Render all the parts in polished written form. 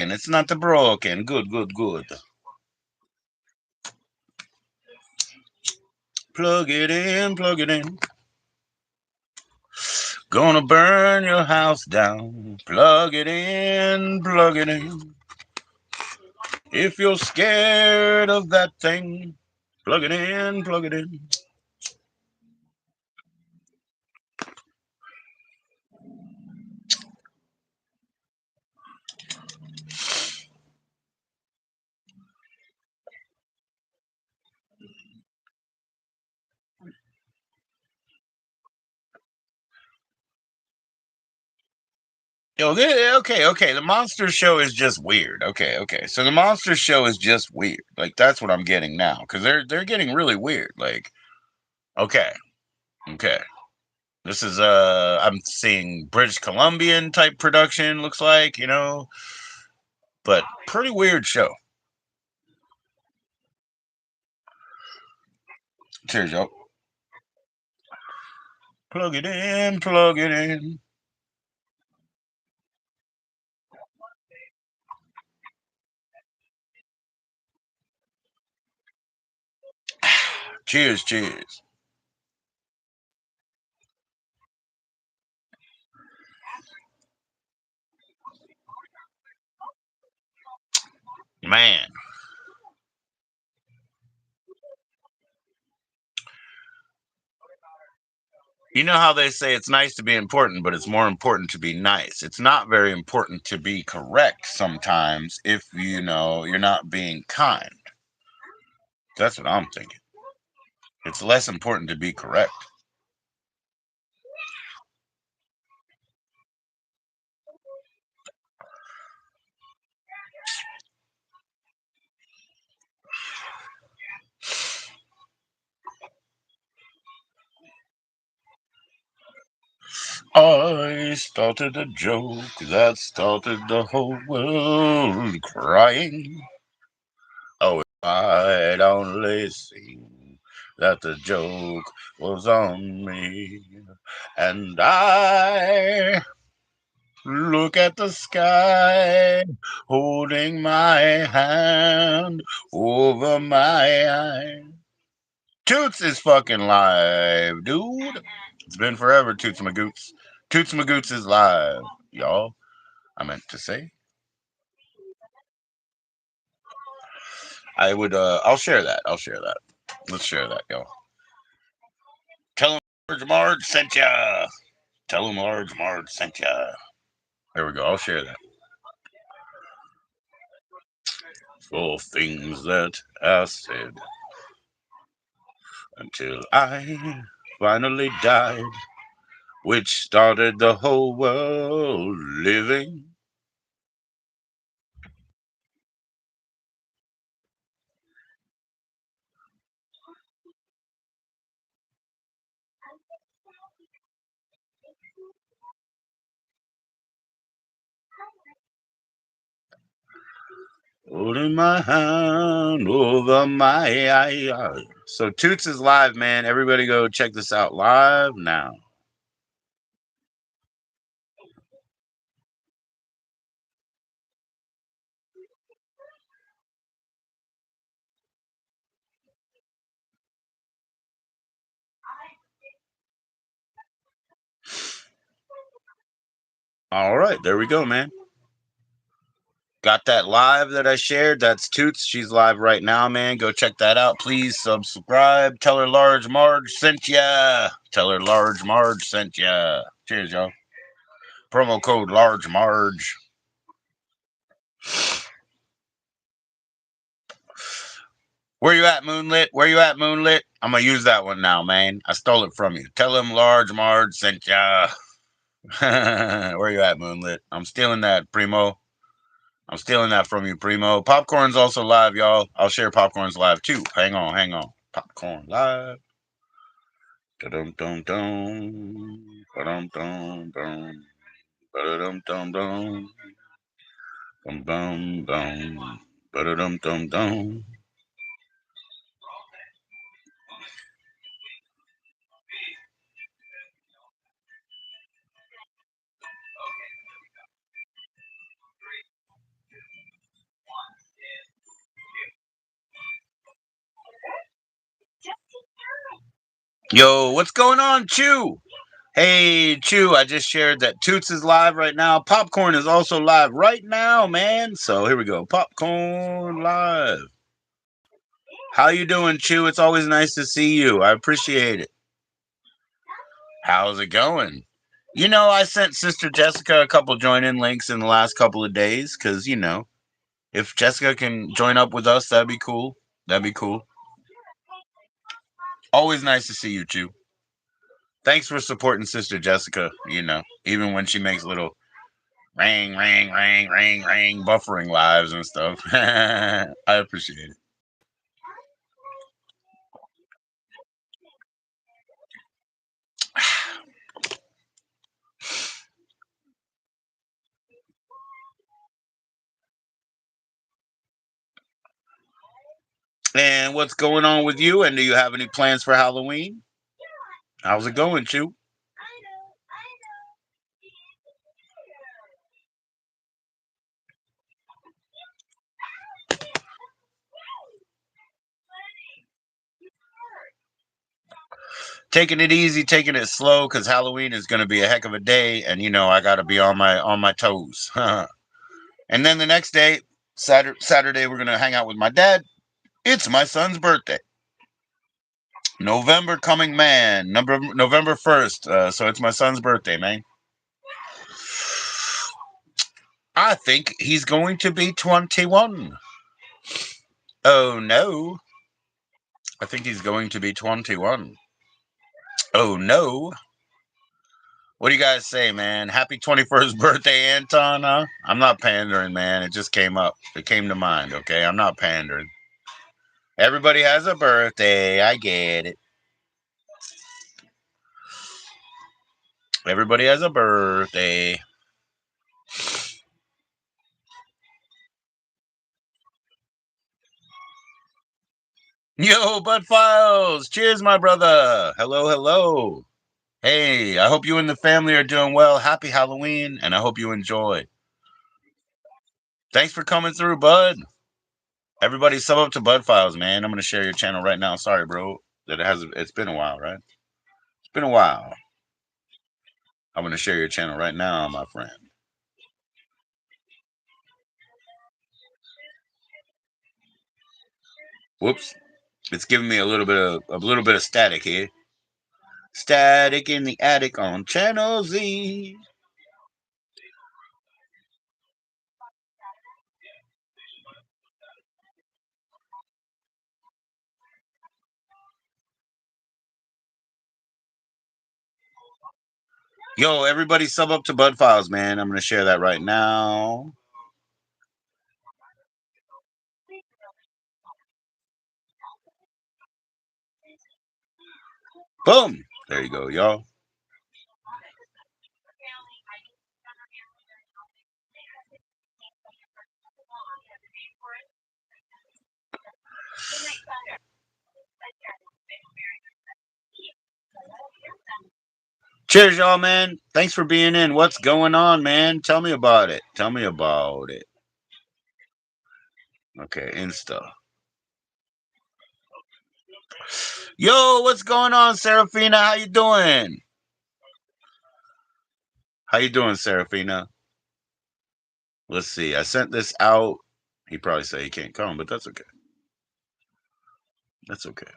and it's not the broken. Good, good, good. Plug it in, plug it in. Gonna burn your house down. Plug it in, plug it in. If you're scared of that thing, plug it in, plug it in. Okay. The monster show is just weird. Okay. So the monster show is just weird. Like that's what I'm getting now because they're getting really weird. Like okay, okay. This is I'm seeing British Columbian type production. Looks like but pretty weird show. Cheers, y'all. Plug it in, plug it in. Cheers, cheers. Man, you know how they say it's nice to be important, but it's more important to be nice. It's not very important to be correct sometimes if you're not being kind. That's what I'm thinking. It's less important to be correct. I started a joke that started the whole world crying. Oh, if I'd only seen that the joke was on me. And I look at the sky, holding my hand over my eyes. Toots is fucking live, dude. It's been forever, Toots Magoots. Toots Magoots is live, y'all. I meant to say. I'll share that. I'll share that. Let's share that, y'all. Tell him Large Marge sent ya. Tell him Large Marge sent ya. There we go. I'll share that. For things that I said until I finally died, which started the whole world living. Holding my hand over my eye. So Toots is live, man. Everybody go check this out live now. All right, there we go, man. Got that live that I shared. That's Toots. She's live right now, man. Go check that out. Please subscribe. Tell her Large Marge sent ya. Tell her Large Marge sent ya. Cheers, y'all. Promo code Large Marge. Where you at, Moonlit? Where you at, Moonlit? I'm gonna use that one now, man. I stole it from you. Tell him Large Marge sent ya. Where you at, Moonlit? I'm stealing that, Primo. I'm stealing that from you, Primo. Popcorn's also live, y'all. I'll share Popcorn's live too. Hang on, hang on. Popcorn live. Da-dum dum dum. Ba-dum dum dum. Ba-dum dum dum. Bum bum bum. Ba-dum dum dum. Yo, what's going on, Chew? Hey, Chew, I just shared that Toots is live right now. Popcorn is also live right now, man. So here we go. Popcorn live. How you doing, Chew? It's always nice to see you. I appreciate it. How's it going? I sent Sister Jessica a couple join-in links in the last couple of days because, if Jessica can join up with us, that'd be cool. That'd be cool. Always nice to see you, Chew. Thanks for supporting Sister Jessica, even when she makes little ring, ring, ring, ring, ring, buffering lives and stuff. I appreciate it. And what's going on with you? And do you have any plans for Halloween? How's it going, Chew? Taking it easy, taking it slow, because Halloween is going to be a heck of a day, and I got to be on my toes. And then the next day, Saturday, we're going to hang out with my dad. It's my son's birthday. November coming man, November 1st. So it's my son's birthday, man. I think he's going to be 21. Oh no. I think he's going to be 21. Oh no. What do you guys say, man? Happy 21st birthday, Anton, huh? I'm not pandering, man. It just came up. It came to mind, okay? I'm not pandering. Everybody has a birthday. I get it. Everybody has a birthday. Yo, Bud Files. Cheers, my brother. Hello, hello. Hey, I hope you and the family are doing well. Happy Halloween, and I hope you enjoy. Thanks for coming through, Bud. Everybody sub up to Bud Files, man. I'm gonna share your channel right now. Sorry, bro. It's been a while, right? It's been a while. I'm gonna share your channel right now, my friend. Whoops. It's giving me a little bit of static here. Static in the attic on channel Z. Yo, everybody sub up to Bud Files, man. I'm gonna share that right now. Boom. There you go, y'all. Cheers, y'all, man. Thanks for being in. What's going on, man? Tell me about it. Tell me about it. Okay, Insta. Yo, what's going on, Serafina? How you doing? How you doing, Serafina? Let's see. I sent this out. He probably said he can't come, but that's okay. That's okay.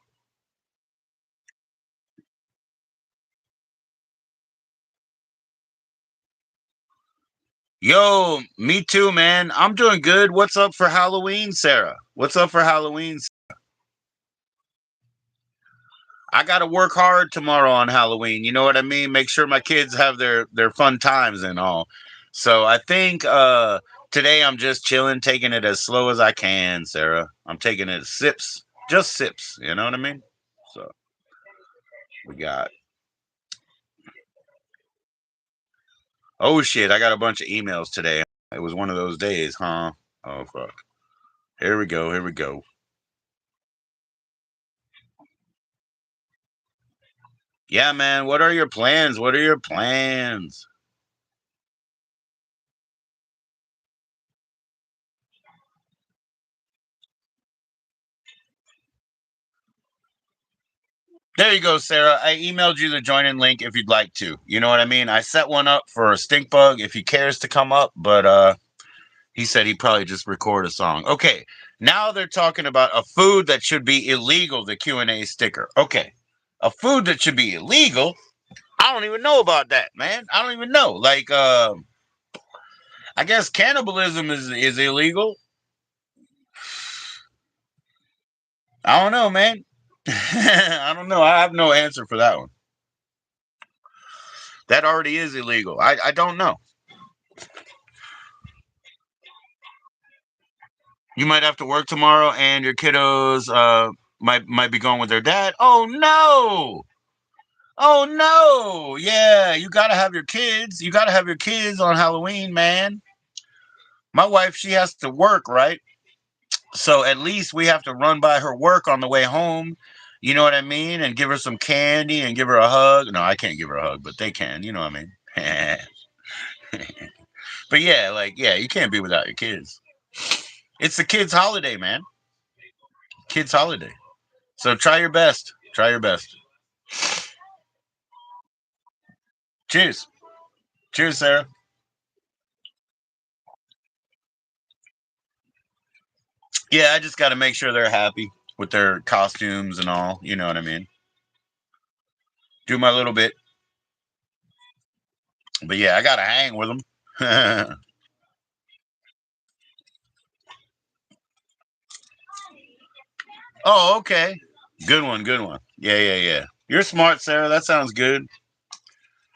Yo, me too, man. I'm doing good. What's up for Halloween, Sarah? What's up for Halloween? I got to work hard tomorrow on Halloween. You know what I mean? Make sure my kids have their fun times and all. So I think today I'm just chilling, taking it as slow as I can, Sarah. I'm taking it sips, just sips. You know what I mean? So we got. Oh shit! I got a bunch of emails today. It was one of those days, huh? Oh fuck! Here we go. Here we go. Yeah, man. What are your plans? What are your plans? There you go, Sarah. I emailed you the join in link if you'd like to. You know what I mean? I set one up for a stink bug if he cares to come up, but he said he'd probably just record a song. Okay, now they're talking about a food that should be illegal, the Q&A sticker. Okay, a food that should be illegal? I don't even know about that, man. I don't even know. Like, I guess cannibalism is illegal. I don't know, man. I don't know. I have no answer for that one. That already is illegal. I don't know. You might have to work tomorrow, and your kiddos might be going with their dad. Oh no! Oh no! Yeah, you gotta have your kids. You gotta have your kids on Halloween, man. My wife, she has to work, right? So at least we have to run by her work on the way home. You know what I mean? And give her some candy and give her a hug. No, I can't give her a hug, but they can. You know what I mean? But yeah, like, yeah, you can't be without your kids. It's the kids' holiday, man. Kids' holiday. So try your best. Try your best. Cheers. Cheers, Sarah. Yeah, I just got to make sure they're happy with their costumes and all. You know what I mean? Do my little bit. But yeah, I got to hang with them. Oh, okay. Good one. Good one. Yeah, yeah, yeah. You're smart, Sarah. That sounds good.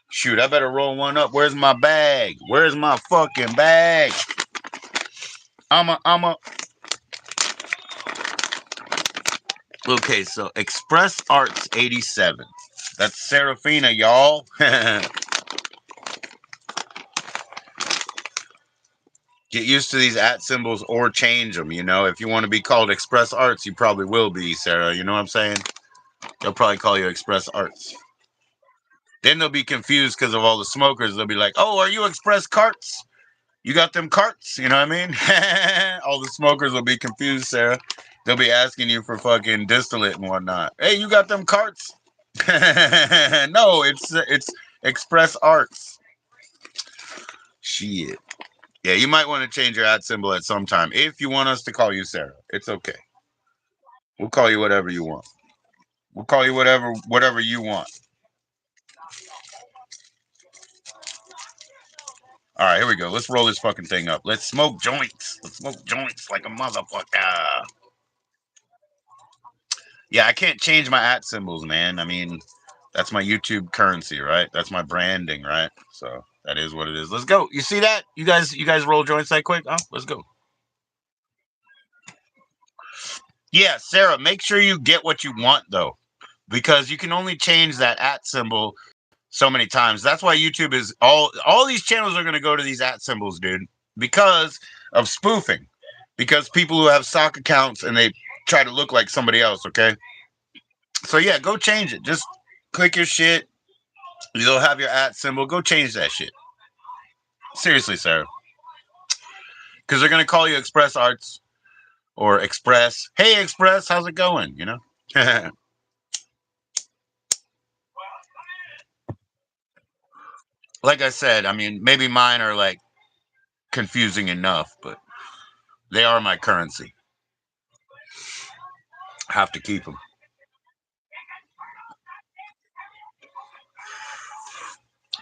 Shoot, I better roll one up. Where's my bag? Where's my fucking bag? I'm a. Okay, so Express Arts 87. That's Serafina, y'all. Get used to these at symbols or change them. You know, if you want to be called Express Arts, you probably will be, Sarah. You know what I'm saying? They'll probably call you Express Arts. Then they'll be confused because of all the smokers. They'll be like, "Oh, are you Express Carts? You got them carts?" You know what I mean? All the smokers will be confused, Sarah. They'll be asking you for fucking distillate and whatnot. Hey, you got them carts? No, it's Express Arts. Shit. Yeah, you might want to change your ad symbol at some time if you want us to call you Sarah. It's okay. We'll call you whatever you want. We'll call you whatever you want. All right, here we go. Let's roll this fucking thing up. Let's smoke joints. Let's smoke joints like a motherfucker. Yeah, I can't change my at symbols, man. I mean, that's my YouTube currency, right? That's my branding, right? So that is what it is. Let's go. You see that? You guys roll joints that quick? Oh, let's go. Yeah, Sarah, make sure you get what you want though, because you can only change that at symbol so many times. That's why YouTube is all these channels are going to go to these at symbols, dude, because of spoofing. Because people who have stock accounts and they try to look like somebody else, okay? So yeah, go change it. Just click your shit. You'll have your at symbol. Go change that shit. Seriously, Sarah. Because they're going to call you Express Arts or Express. Hey, Express, how's it going? You know? Like I said, I mean, maybe mine are like confusing enough, but they are my currency. I have to keep them.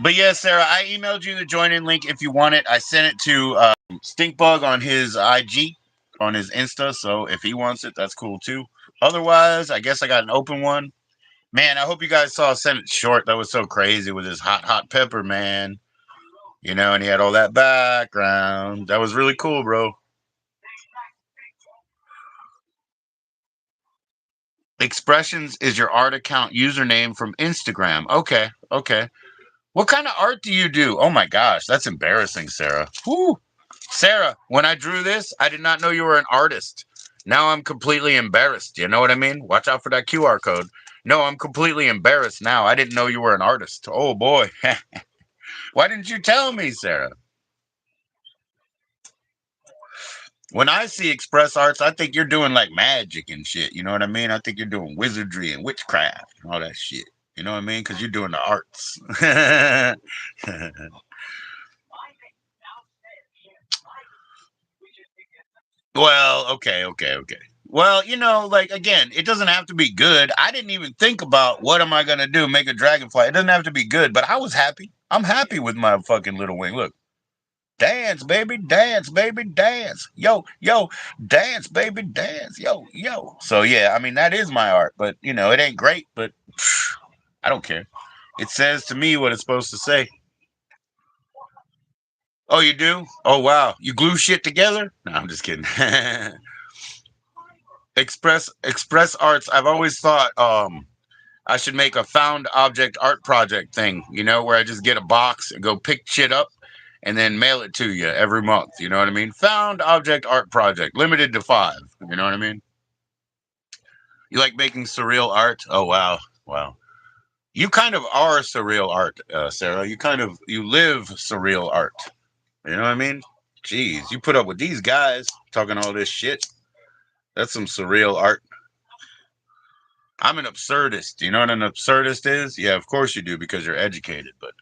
But yeah, Sarah, I emailed you the join in link if you want it. I sent it to Stinkbug on his IG, on his Insta. So if he wants it, that's cool too. Otherwise, I guess I got an open one. Man, I hope you guys saw Send It Short. That was so crazy with his hot pepper, man. You know, and he had all that background. That was really cool, bro. Expressions is your art account username from Instagram. Okay, okay. What kind of art do you do? Oh my gosh, that's embarrassing, Sarah. Whew. Sarah, when I drew this, I did not know you were an artist. Now I'm completely embarrassed. You know what I mean? Watch out for that QR code. No, I'm completely embarrassed now. I didn't know you were an artist. Oh boy. Why didn't you tell me, Sarah? When I see express arts, I think you're doing like magic and shit. You know what I mean? I think you're doing wizardry and witchcraft and all that shit. You know what I mean? Because you're doing the arts. Well, okay. Well, like again, it doesn't have to be good. I didn't even think about what am I gonna do, make a dragonfly. It doesn't have to be good, but I was happy. I'm happy with my fucking little wing. Look, dance, baby, dance. Yo, dance, baby, dance. Yo. So yeah, I mean that is my art, but it ain't great, but I don't care. It says to me what it's supposed to say. Oh, you do? Oh wow, you glue shit together? No, I'm just kidding. Express arts. I've always thought I should make a found object art project thing, where I just get a box and go pick shit up and then mail it to you every month. You know what I mean? Found object art project, limited to 5. You know what I mean? You like making surreal art? Oh wow, wow. You kind of are surreal art, Sarah. You live surreal art. You know what I mean? Jeez, you put up with these guys talking all this shit. That's some surreal art. I'm an absurdist. You know what an absurdist is? Yeah, of course you do because you're educated, but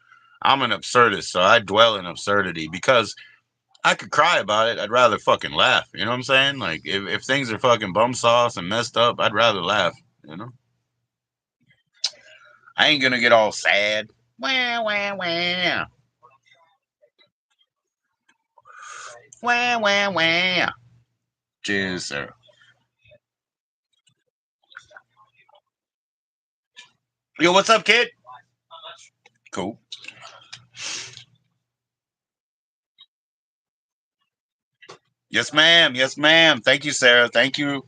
I'm an absurdist, so I dwell in absurdity because I could cry about it. I'd rather fucking laugh. You know what I'm saying? Like if things are fucking bum sauce and messed up, I'd rather laugh, you know? I ain't gonna get all sad. Wah, wah, wah. Wah, wah, wah. Cheers, sir. Yo, what's up, kid? Cool. Yes, ma'am. Yes, ma'am. Thank you, Sarah. Thank you.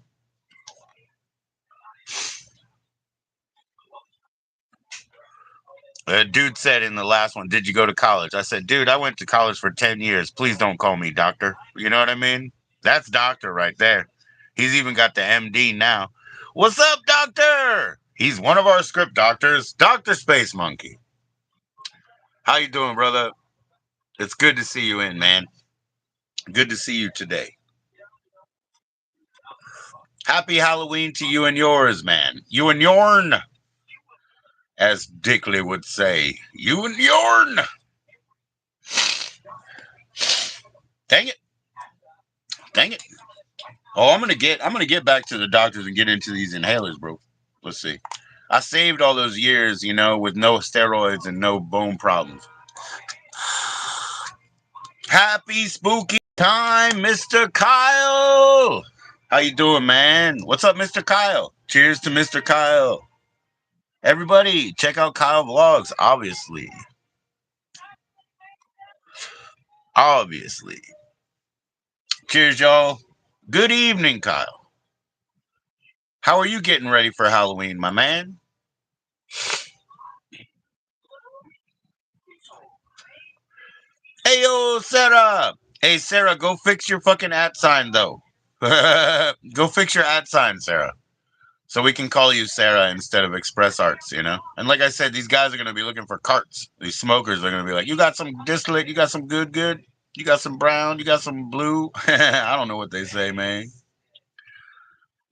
Dude said in the last one, "Did you go to college?" I said, "Dude, I went to college for 10 years. Please don't call me doctor." You know what I mean? That's doctor right there. He's even got the MD now. What's up, doctor? He's one of our script doctors, Dr. Space Monkey. How you doing, brother? It's good to see you in, man. Good to see you today. Happy Halloween to you and yours, man. You and yourn, as Dickley would say. You and yourn. Dang it. Dang it. Oh, I'm gonna get back to the doctors and get into these inhalers, bro. Let's see. I saved all those years, with no steroids and no bone problems. Happy spooky time, Mr. Kyle. How you doing, man? What's up, Mr. Kyle? Cheers to Mr. Kyle. Everybody, check out Kyle Vlogs, obviously. Obviously. Cheers, y'all. Good evening, Kyle. How are you getting ready for Halloween, my man? Hey, yo, Sarah. Hey, Sarah, go fix your fucking at sign, though. Go fix your at sign, Sarah. So we can call you Sarah instead of Express Arts, you know? And like I said, these guys are going to be looking for carts. These smokers are going to be like, you got some distillate, you got some good, you got some brown, you got some blue. I don't know what they say, man.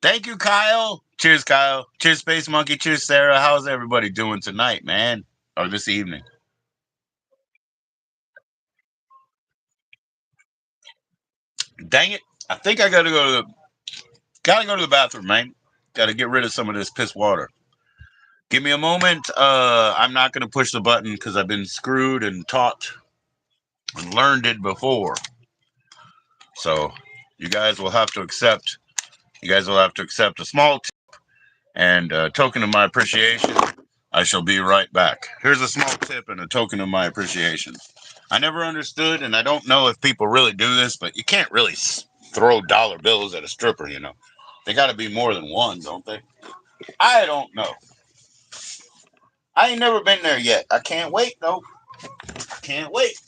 Thank you, Kyle. Cheers, Kyle. Cheers, Space Monkey. Cheers, Sarah. How's everybody doing tonight, man? Or this evening? Dang it. I think I gotta go to the bathroom, man. Gotta get rid of some of this piss water. Give me a moment. I'm not gonna push the button because I've been screwed and taught and learned it before. So you guys will have to accept. You guys will have to accept a small tip and a token of my appreciation. I shall be right back. Here's a small tip and a token of my appreciation. I never understood, and I don't know if people really do this, but you can't really throw dollar bills at a stripper. They got to be more than one, don't they? I don't know. I ain't never been there yet. I can't wait though. Can't wait.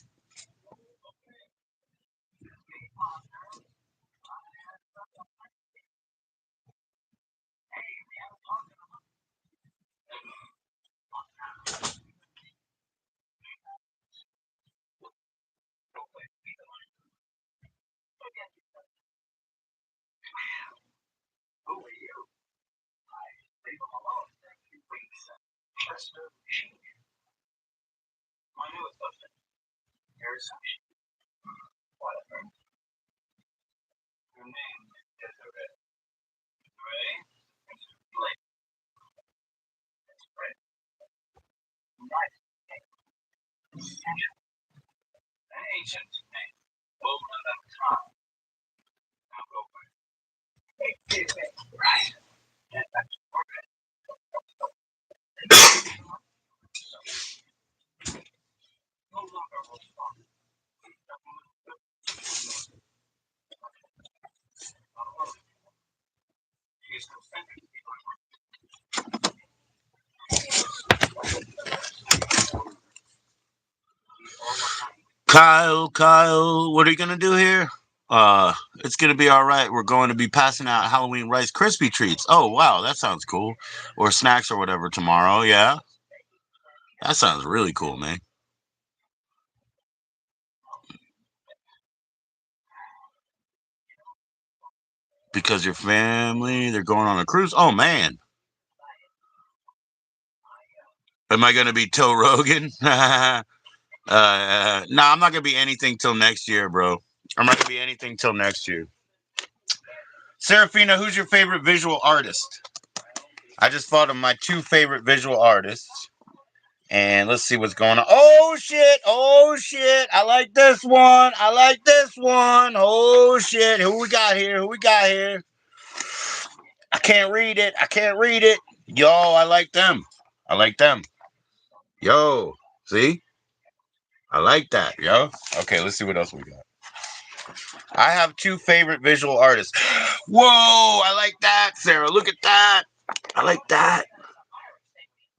Kyle, what are you gonna do here? It's gonna be all right. We're going to be passing out Halloween Rice Krispie treats. Oh wow, that sounds cool. Or snacks or whatever tomorrow. Yeah, that sounds really cool, man. Because your family, they're going on a cruise. Oh man, am I gonna be Toe Rogan? No, I'm not gonna be anything till next year, bro. I'm not gonna be anything till next year. Serafina, who's your favorite visual artist? I just thought of my two favorite visual artists. And let's see what's going on. Oh shit! Oh shit! I like this one. I like this one. Oh shit! Who we got here? Who we got here? I can't read it. I can't read it. Yo, I like them. I like them. Yo, see? I like that, yo. Okay, let's see what else we got. I have two favorite visual artists. Whoa, I like that, Sarah. Look at that. I like that.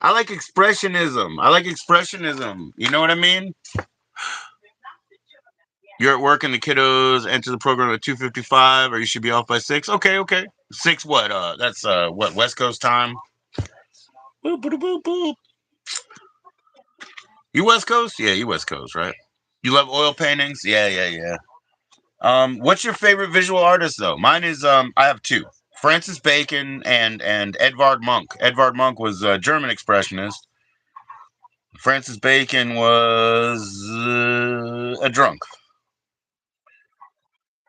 I like expressionism. I like expressionism. You know what I mean? You're at work and the kiddos enter the program at 2:55, or you should be off by 6. Okay, okay. 6 what? That's what, West Coast time? Boop, boop, boop, boop. You West Coast? Yeah, you West Coast, right? You love oil paintings? Yeah, yeah, yeah. What's your favorite visual artist though? Mine is I have two. Francis Bacon and Edvard Munch. Edvard Munch was a German expressionist. Francis Bacon was a drunk.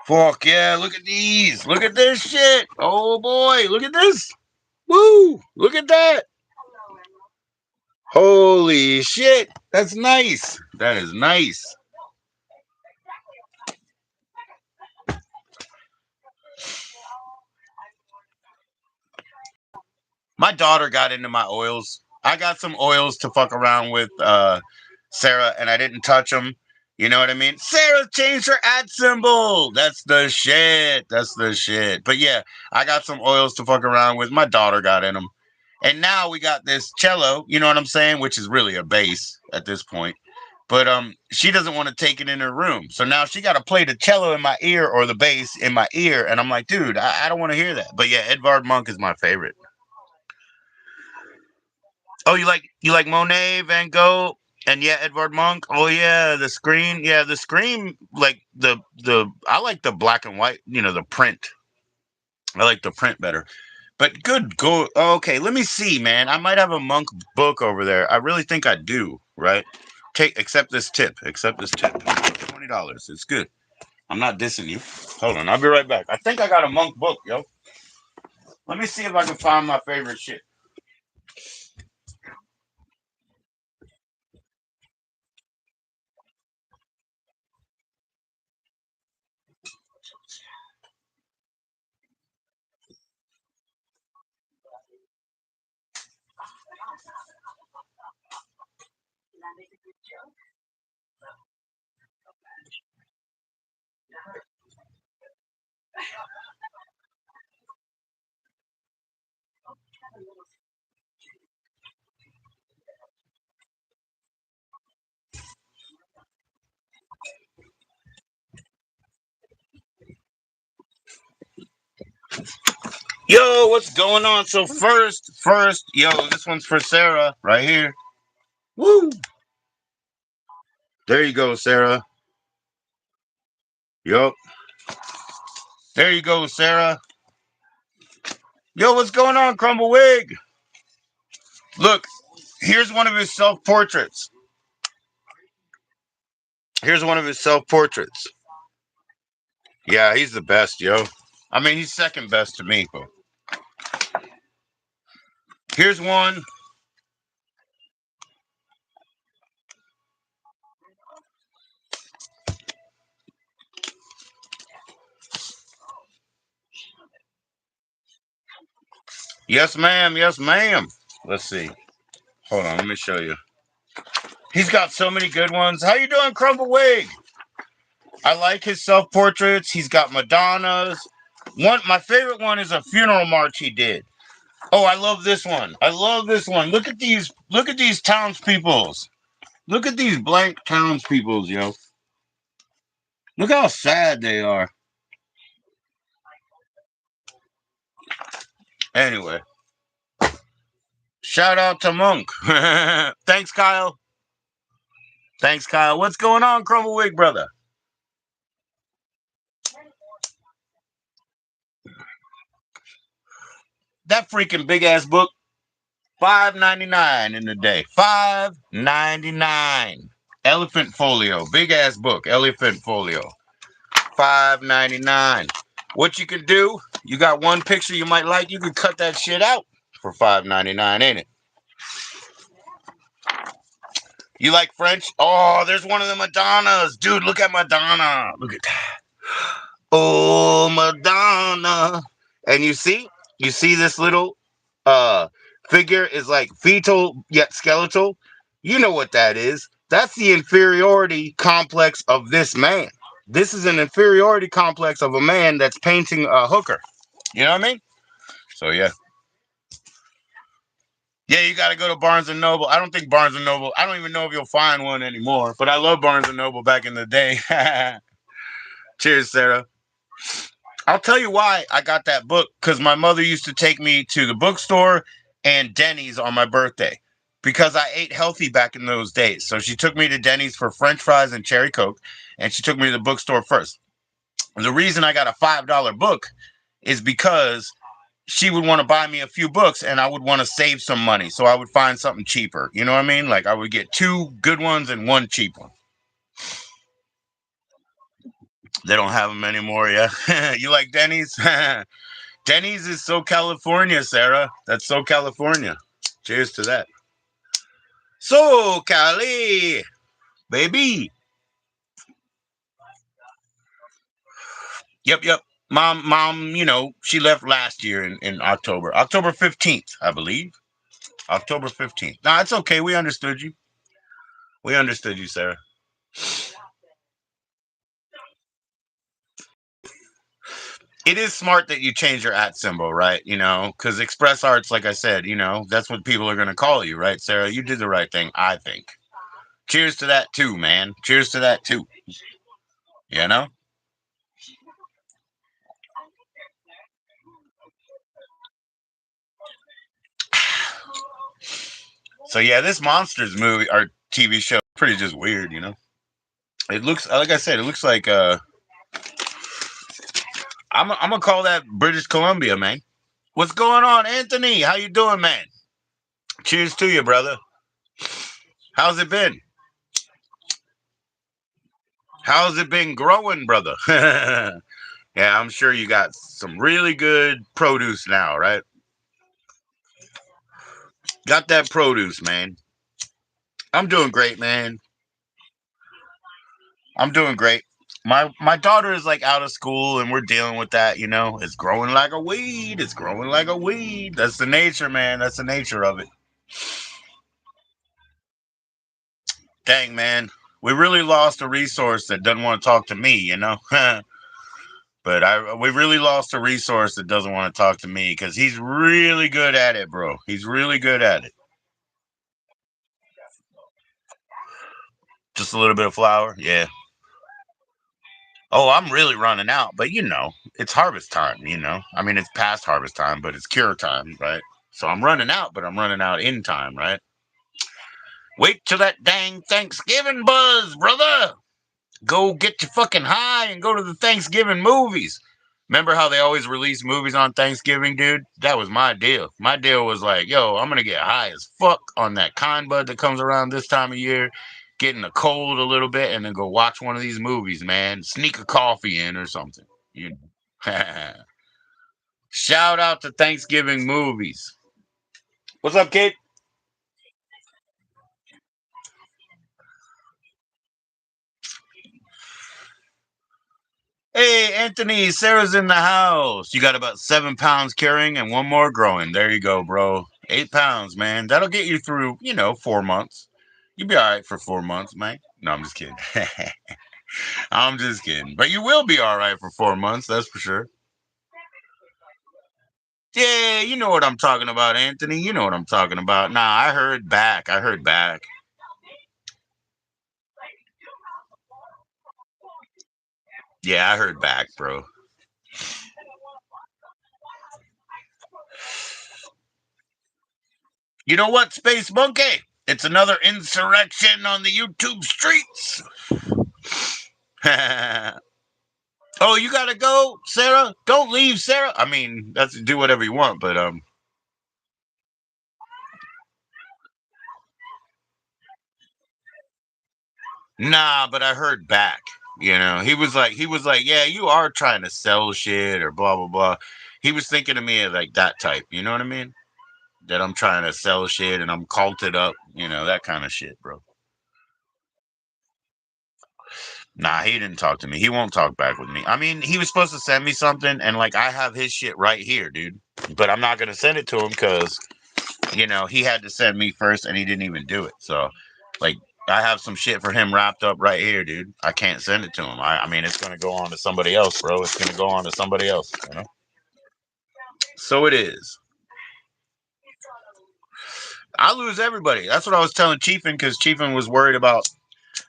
Fuck yeah, look at these. Look at this shit. Oh boy, look at this. Woo! Look at that. Holy shit. That's nice. That is nice. My daughter got into my oils. I got some oils to fuck around with Sarah, and I didn't touch them. You know what I mean? Sarah changed her ad symbol. That's the shit. That's the shit. But yeah, I got some oils to fuck around with. My daughter got in them. And now we got this cello, you know what I'm saying? Which is really a bass at this point. But she doesn't want to take it in her room. So now she got to play the cello in my ear or the bass in my ear. And I'm like, dude, I don't want to hear that. But yeah, Edvard Munch is my favorite. Oh, you like Monet, Van Gogh, and yeah, Edvard Munch. Oh yeah, the screen. Yeah, the screen. Like the I like the black and white. You know, the print. I like the print better. But good go. Okay, let me see, man. I might have a Monk book over there. I really think I do. Right? Accept this tip. Accept this tip. $20. It's good. I'm not dissing you. Hold on, I'll be right back. I think I got a Monk book, yo. Let me see if I can find my favorite shit. Yo, what's going on? So first, yo, this one's for Sarah right here. Woo! There you go, Sarah. Yup. There you go, Sarah. Yo, what's going on, CrumbleWig? Look, Here's one of his self-portraits. Here's one of his self-portraits. Yeah, he's the best, yo. I mean, he's second best to me, but here's one. Yes, ma'am. Yes, ma'am. Let's see. Hold on, let me show you. He's got so many good ones. How you doing, Crumble Wig? I like his self-portraits. He's got Madonnas. My favorite one is a funeral march he did. Oh, I love this one. I love this one. Look at these. Look at these townspeoples. Look at these blank townspeoples, yo. Look how sad they are. Anyway, shout out to Monk. Thanks, Kyle. Thanks, Kyle. What's going on, Crumblewick, brother? That freaking big ass book, $5.99 in the day. $5.99. Elephant Folio, big ass book. Elephant Folio, $5.99. What you can do? You got one picture you might like. You can cut that shit out for $5.99, ain't it? You like French? Oh, there's one of the Madonnas. Dude, look at Madonna. Look at that. Oh, Madonna. And you see this little figure is like fetal yet skeletal. You know what that is. That's the inferiority complex of this man. This is an inferiority complex of a man that's painting a hooker. You know what I mean? So yeah. Yeah, you got to go to Barnes & Noble. I don't think Barnes & Noble, I don't even know if you'll find one anymore, but I love Barnes & Noble back in the day. Cheers, Sarah. I'll tell you why I got that book, because my mother used to take me to the bookstore and Denny's on my birthday, because I ate healthy back in those days. So she took me to Denny's for French fries and cherry Coke, and she took me to the bookstore first. The reason I got a $5 book is because she would want to buy me a few books and I would want to save some money. So I would find something cheaper. You know what I mean? Like I would get two good ones and one cheap one. They don't have them anymore, yeah. You like Denny's? Denny's is so California, Sarah. That's so California. Cheers to that. So Cali, baby. Yep. Mom, she left last year in October. October 15th, I believe. October 15th. Nah, it's okay. We understood you. We understood you, Sarah. It is smart that you change your at symbol, right? Because Express Arts, like I said, that's what people are going to call you, right, Sarah? You did the right thing, I think. Cheers to that, too, man. Cheers to that, too. You know? So, yeah, this Monsters movie or TV show pretty just weird. It looks, like I said, it looks like, I'm going to call that British Columbia, man. What's going on, Anthony? How you doing, man? Cheers to you, brother. How's it been? How's it been growing, brother? Yeah, I'm sure you got some really good produce now, right? Got that produce, man. I'm doing great, man. I'm doing great. My daughter is like out of school and we're dealing with that. It's growing like a weed. It's growing like a weed. That's the nature, man. That's the nature of it. Dang, man. We really lost a resource that doesn't want to talk to me. But we really lost a resource that doesn't want to talk to me because he's really good at it, bro. He's really good at it. Just a little bit of flour, yeah. Oh, I'm really running out, but it's harvest time. I mean, it's past harvest time, but it's cure time, right? So I'm running out, but I'm running out in time, right? Wait till that dang Thanksgiving buzz, brother. Go get your fucking high and go to the Thanksgiving movies. Remember how they always release movies on Thanksgiving, dude? That was my deal. My deal was like, yo, I'm gonna get high as fuck on that kind bud that comes around this time of year, getting a cold a little bit, and then go watch one of these movies, man. Sneak a coffee in or something. You know. Shout out to Thanksgiving movies. What's up, Kate? Hey, Anthony, Sarah's in the house. You got about 7 pounds carrying and one more growing. There you go, bro. 8 pounds, man. That'll get you through, 4 months. You'll be all right for 4 months, man. No, I'm just kidding. I'm just kidding. But you will be all right for 4 months, that's for sure. Yeah, you know what I'm talking about, Anthony. You know what I'm talking about. Nah, I heard back. I heard back. Yeah, I heard back, bro. You know what, Space Monkey? It's another insurrection on the YouTube streets. Oh, you gotta go, Sarah. Don't leave, Sarah. I mean, that's do whatever you want, but nah. But I heard back. He was like, yeah, you are trying to sell shit or blah blah blah. He was thinking of me as like that type. You know what I mean? That I'm trying to sell shit and I'm culted up. That kind of shit, bro. Nah, he didn't talk to me. He won't talk back with me. I mean, he was supposed to send me something, and like I have his shit right here, dude. But I'm not gonna send it to him because he had to send me first, and he didn't even do it. So, like, I have some shit for him wrapped up right here, dude. I can't send it to him. I mean, it's gonna go on to somebody else, bro. It's gonna go on to somebody else. So it is. I lose everybody. That's what I was telling Chiefin because Chiefin was worried about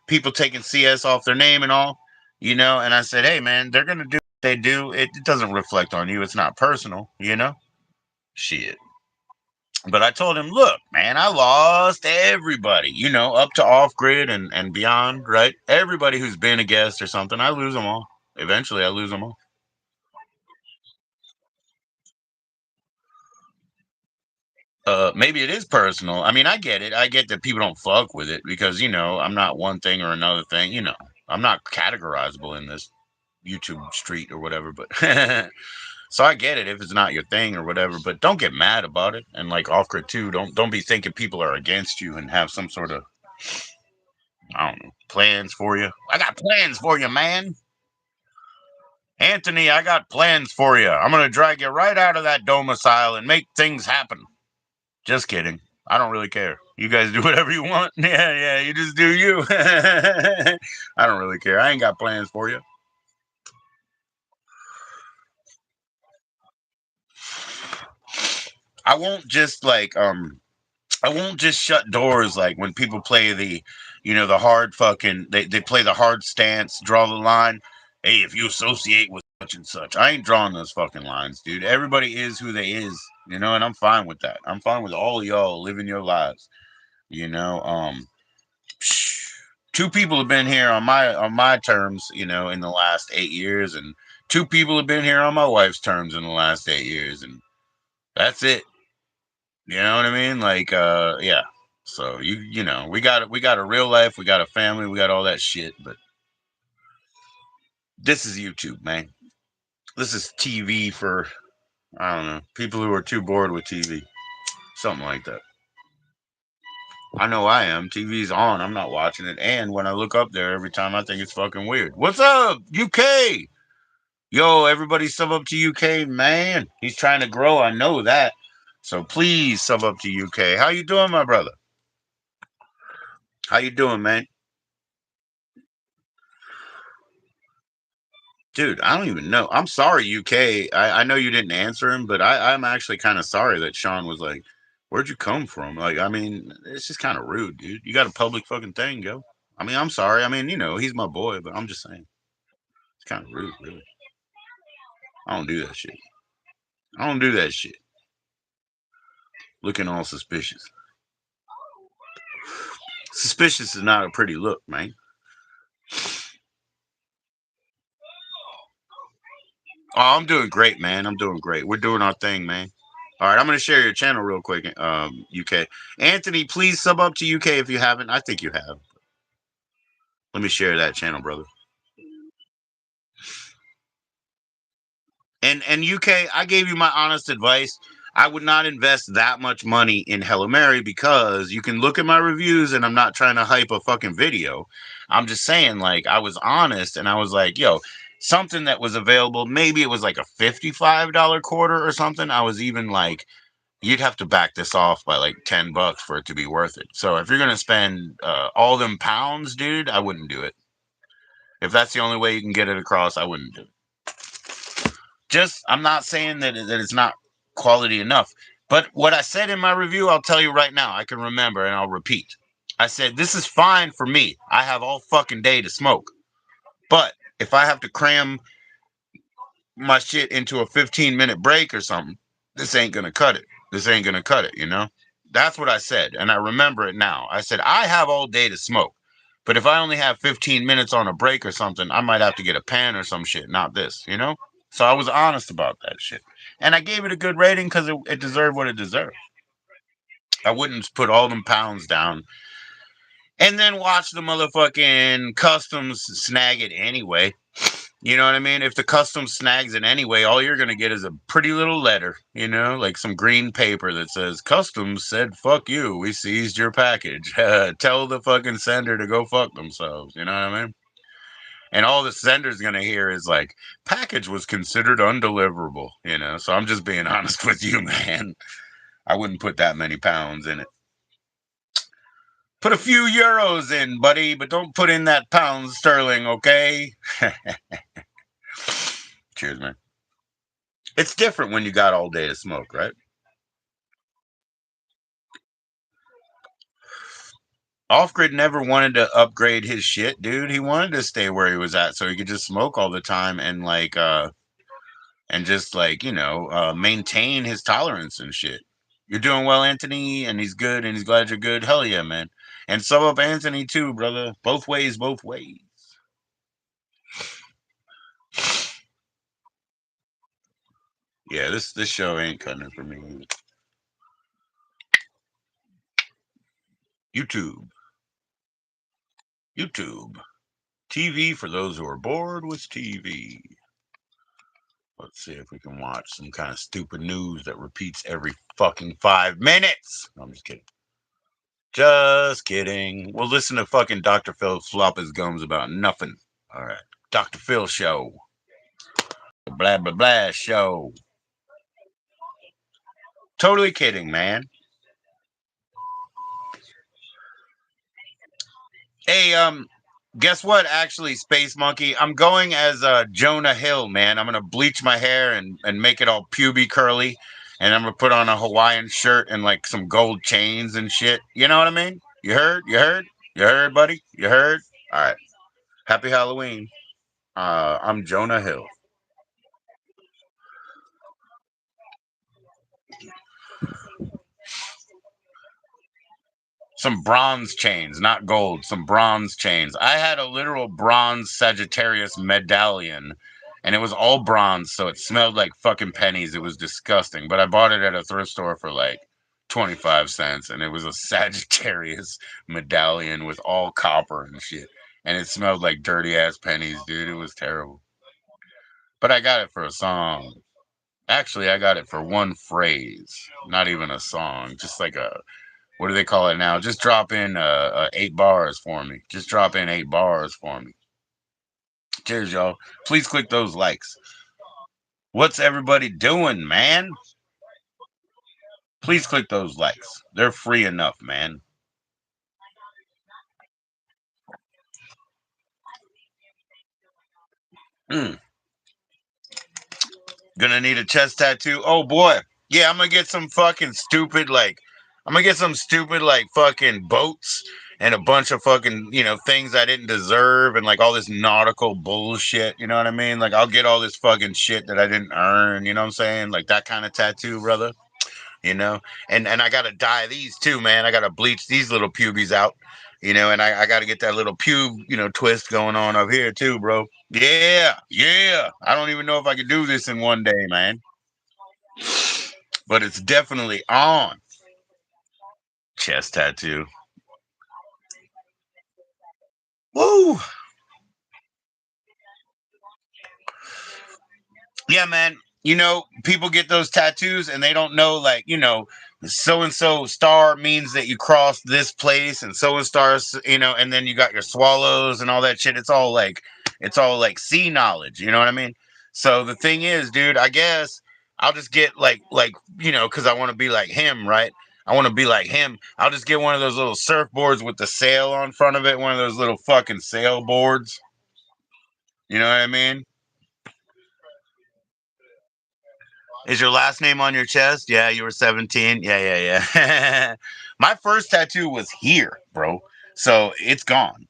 people taking CS off their name and all, And I said, hey, man, they're gonna do what they do. It doesn't reflect on you. It's not personal. Shit. But I told him, look, man, I lost everybody, up to off grid and beyond, right? Everybody who's been a guest or something, I lose them all. Eventually, I lose them all. Maybe it is personal. I mean, I get it. I get that people don't fuck with it because, I'm not one thing or another thing. I'm not categorizable in this YouTube street or whatever, but so I get it if it's not your thing or whatever, but don't get mad about it. And like off grid too, don't be thinking people are against you and have some sort of I don't know plans for you. I got plans for you, man. Anthony, I got plans for you. I'm gonna drag you right out of that domicile and make things happen. Just kidding. I don't really care. You guys do whatever you want. Yeah, yeah, you just do you. I don't really care. I ain't got plans for you. I won't just like I won't just shut doors like when people play the hard fucking they play the hard stance, draw the line. Hey, if you associate with such and such, I ain't drawing those fucking lines, dude. Everybody is who they is, and I'm fine with that. I'm fine with all of y'all living your lives, you know. Two people have been here on my terms, in the last 8 years, and two people have been here on my wife's terms in the last 8 years, and that's it. You know what I mean? Like, yeah. So we got a real life, we got a family, we got all that shit. But this is YouTube, man. This is TV for I don't know people who are too bored with TV, something like that. I know I am. TV's on. I'm not watching it. And when I look up there every time, I think it's fucking weird. What's up, UK? Yo, everybody sub up to UK, man. He's trying to grow. I know that. So please sub up to UK. How you doing, my brother? How you doing, man? Dude, I don't even know. I'm sorry, UK. I know you didn't answer him, but I'm actually kind of sorry that Sean was like, "Where'd you come from?" Like, I mean, it's just kind of rude, dude. You got a public fucking thing, go. I mean, I'm sorry. I mean, he's my boy, but I'm just saying, it's kind of rude, really. I don't do that shit. I don't do that shit. Looking all suspicious. Suspicious is not a pretty look, man. Oh, I'm doing great, man. I'm doing great. We're doing our thing, man. All right, I'm gonna share your channel real quick. UK Anthony, please sub up to UK if you haven't. I think you have. Let me share that channel, brother. And UK, I gave you my honest advice. I would not invest that much money in Hello Mary because you can look at my reviews, and I'm not trying to hype a fucking video. I'm just saying, like, I was honest, and I was like, yo, something that was available, maybe it was like a $55 quarter or something. I was even like, you'd have to back this off by like $10 for it to be worth it. So if you're gonna spend all them pounds, dude, I wouldn't do it. If that's the only way you can get it across, I wouldn't do it. Just, I'm not saying that it's not quality enough. But what I said in my review, I'll tell you right now. I can remember and I'll repeat. I said, this is fine for me. I have all fucking day to smoke. But if I have to cram my shit into a 15-minute break or something, this ain't going to cut it. This ain't going to cut it, you know? That's what I said. And I remember it now. I said, I have all day to smoke. But if I only have 15 minutes on a break or something, I might have to get a pen or some shit, not this, you know? So I was honest about that shit. And I gave it a good rating because it deserved what it deserved. I wouldn't put all them pounds down and then watch the motherfucking customs snag it anyway. You know what I mean? If the customs snags it anyway, all you're going to get is a pretty little letter, you know, like some green paper that says, Customs said, fuck you. We seized your package. Tell the fucking sender to go fuck themselves. You know what I mean? And all the sender's going to hear is like, package was considered undeliverable, you know? So I'm just being honest with you, man. I wouldn't put that many pounds in it. Put a few euros in, buddy, but don't put in that pound sterling, okay? Cheers, man. It's different when you got all day to smoke, right? Off Grid never wanted to upgrade his shit, dude. He wanted to stay where he was at so he could just smoke all the time and just like, maintain his tolerance and shit. You're doing well, Anthony, and he's good and he's glad you're good. Hell yeah, man. And sub up Anthony too, brother. Both ways, both ways. Yeah, this show ain't cutting for me. YouTube. YouTube. TV for those who are bored with TV. Let's see if we can watch some kind of stupid news that repeats every fucking 5 minutes. No, I'm just kidding. Just kidding. We'll listen to fucking Dr. Phil flop his gums about nothing. All right. Dr. Phil show. Blah, blah, blah show. Totally kidding, man. Hey, guess what? Actually, Space Monkey, I'm going as Jonah Hill, man. I'm gonna bleach my hair and make it all puby curly, and I'm gonna put on a Hawaiian shirt and like some gold chains and shit. You know what I mean? You heard? You heard? You heard, buddy? You heard? All right. Happy Halloween. I'm Jonah Hill. Some bronze chains, not gold, some bronze chains. I had a literal bronze Sagittarius medallion, and it was all bronze, so it smelled like fucking pennies. It was disgusting, but I bought it at a thrift store for like 25 cents, and it was a Sagittarius medallion with all copper and shit. And it smelled like dirty ass pennies, dude. It was terrible. But I got it for a song. Actually, I got it for one phrase, not even a song, just like a what do they call it now? Just drop in 8 bars for me. Just drop in 8 bars for me. Cheers, y'all. Please click those likes. What's everybody doing, man? Please click those likes. They're free enough, man. Mm. Gonna need a chest tattoo. Oh boy. Yeah, I'm gonna get some fucking stupid I'm gonna get some stupid fucking boats and a bunch of fucking, things I didn't deserve and like all this nautical bullshit, you know what I mean? Like I'll get all this fucking shit that I didn't earn, you know what I'm saying? Like that kind of tattoo, brother. You know? And I gotta dye these too, man. I gotta bleach these little pubies out. And I got to get that little pube, twist going on up here too, bro. Yeah, yeah. I don't even know if I could do this in one day, man. But it's definitely on. Chest tattoo. Woo! Yeah, man. People get those tattoos and they don't know, like, so and so star means that you crossed this place, and so and stars, and then you got your swallows and all that shit. It's all like sea knowledge. You know what I mean? So the thing is, dude, I guess I'll just get because I want to be like him, right? I want to be like him. I'll just get one of those little surfboards with the sail on front of it, one of those little fucking sailboards. You know what I mean? Is your last name on your chest? Yeah, you were 17. Yeah, yeah, yeah. My first tattoo was here, bro. So it's gone.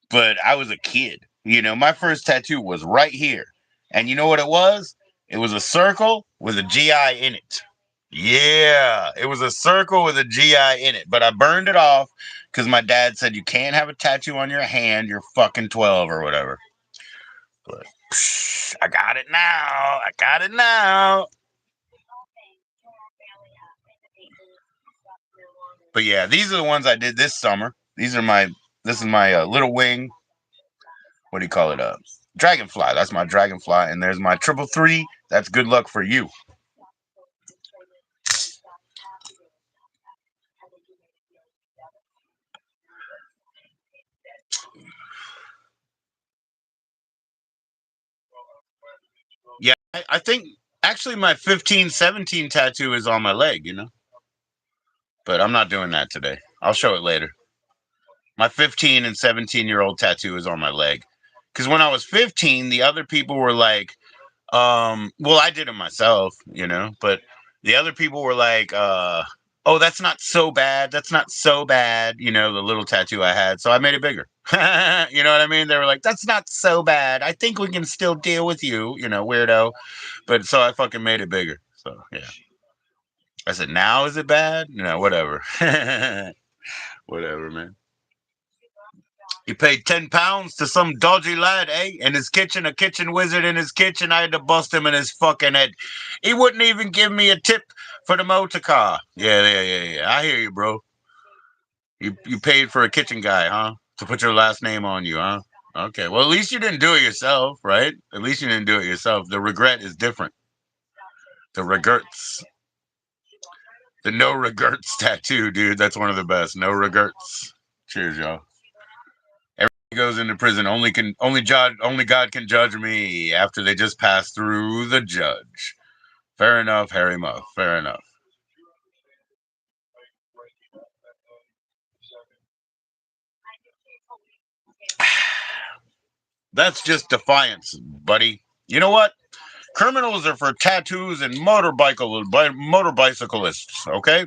But I was a kid. My first tattoo was right here. And you know what it was? It was a circle with a GI in it. Yeah, it was a circle with a GI in it. But I burned it off because my dad said you can't have a tattoo on your hand. You're fucking 12 or whatever. But I got it now. I got it now. But yeah, these are the ones I did this summer. This is my little wing. What do you call it? Dragonfly. That's my dragonfly. And there's my 333. That's good luck for you. Yeah, I think actually my 15, 17 tattoo is on my leg. But I'm not doing that today. I'll show it later. My 15 and 17-year-old tattoo is on my leg. Because when I was 15, the other people were like, well, I did it myself, but the other people were like, oh, that's not so bad. That's not so bad. The little tattoo I had. So I made it bigger. You know what I mean? They were like, that's not so bad. I think we can still deal with you, weirdo. But so I fucking made it bigger. So yeah. I said, now is it bad? Whatever. Whatever, man. He paid £10 to some dodgy lad, eh? In his kitchen, a kitchen wizard in his kitchen. I had to bust him in his fucking head. He wouldn't even give me a tip for the motor car. Yeah, yeah, yeah, yeah. I hear you, bro. You paid for a kitchen guy, huh? To put your last name on you, huh? Okay. Well, at least you didn't do it yourself, right? At least you didn't do it yourself. The regret is different. The regrets. The no regrets tattoo, dude. That's one of the best. No regrets. Cheers, y'all. Goes into prison. Only God can judge me after they just passed through the judge. Fair enough, Harry Muff. Fair enough. That's just defiance, buddy. You know what? Criminals are for tattoos and motorbicyclists. Okay,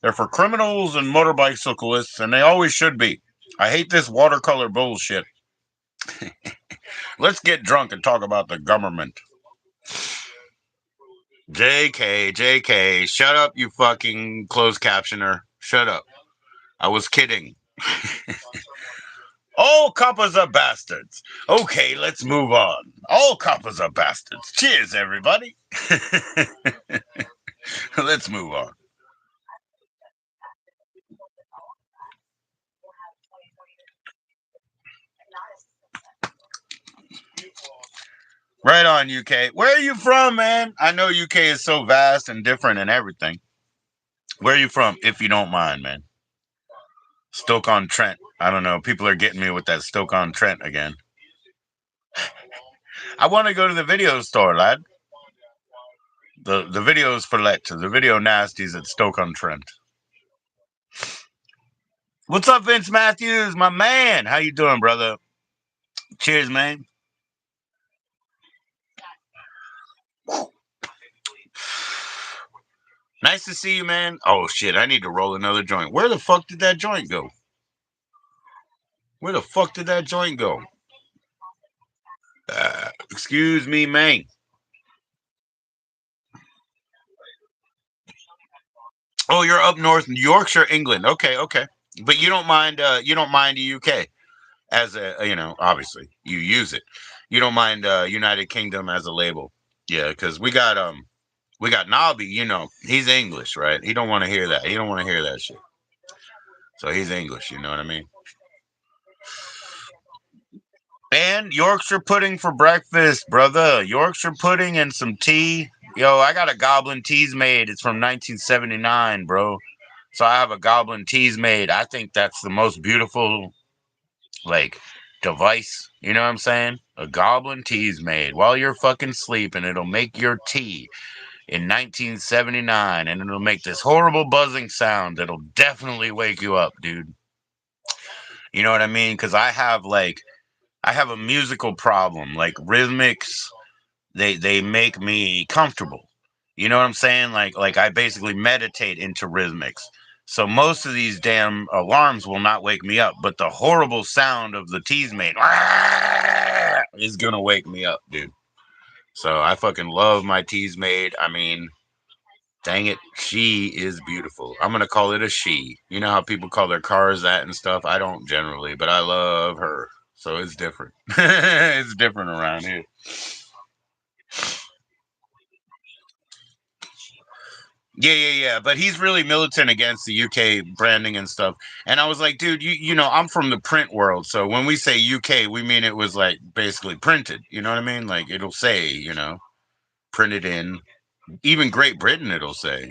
they're for criminals and motorbicyclists, and they always should be. I hate this watercolor bullshit. Let's get drunk and talk about the government. JK, JK, shut up, you fucking closed captioner. Shut up. I was kidding. All coppers are bastards. Okay, let's move on. All coppers are bastards. Cheers, everybody. Let's move on. Right on, UK. Where are you from, man? I know UK is so vast and different and everything. Where are you from, if you don't mind, man? Stoke-on-Trent. I don't know. People are getting me with that Stoke-on-Trent again. I want to go to the video store, lad. The videos for let. The video nasties at Stoke-on-Trent. What's up, Vince Matthews, my man? How you doing, brother? Cheers, man. Nice to see you, man. Oh, shit, I need to roll another joint. Where the fuck did that joint go? Where the fuck did that joint go? Excuse me, man. Oh, you're up north, Yorkshire, England. Okay, okay. But you don't mind the UK as a obviously you use it. You don't mind United Kingdom as a label. Yeah, because we got Nobby, he's English, right? He don't want to hear that. He don't want to hear that shit. So he's English, you know what I mean? And Yorkshire pudding for breakfast, brother. Yorkshire pudding and some tea. Yo, I got a Goblin Teas made. It's from 1979, bro. So I have a Goblin Teas made. I think that's the most beautiful, like, device. You know what I'm saying? A Goblin Teas made while you're fucking sleeping. It'll make your tea in 1979, and it'll make this horrible buzzing sound that'll definitely wake you up, dude. You know what I mean? Because I have a musical problem. Like rhythmics, they make me comfortable. You know what I'm saying? Like I basically meditate into rhythmics. So most of these damn alarms will not wake me up, but the horrible sound of the tease made is gonna wake me up, dude. So I fucking love my tease made. I mean, dang it, she is beautiful. I'm gonna call it a she. You know how people call their cars that and stuff? I don't generally, but I love her. So it's different. It's different around here. Yeah, yeah, yeah. But he's really militant against the UK branding and stuff. And I was like, dude, I'm from the print world. So when we say UK, we mean it was like basically printed. You know what I mean? Like it'll say, printed in. Even Great Britain, it'll say,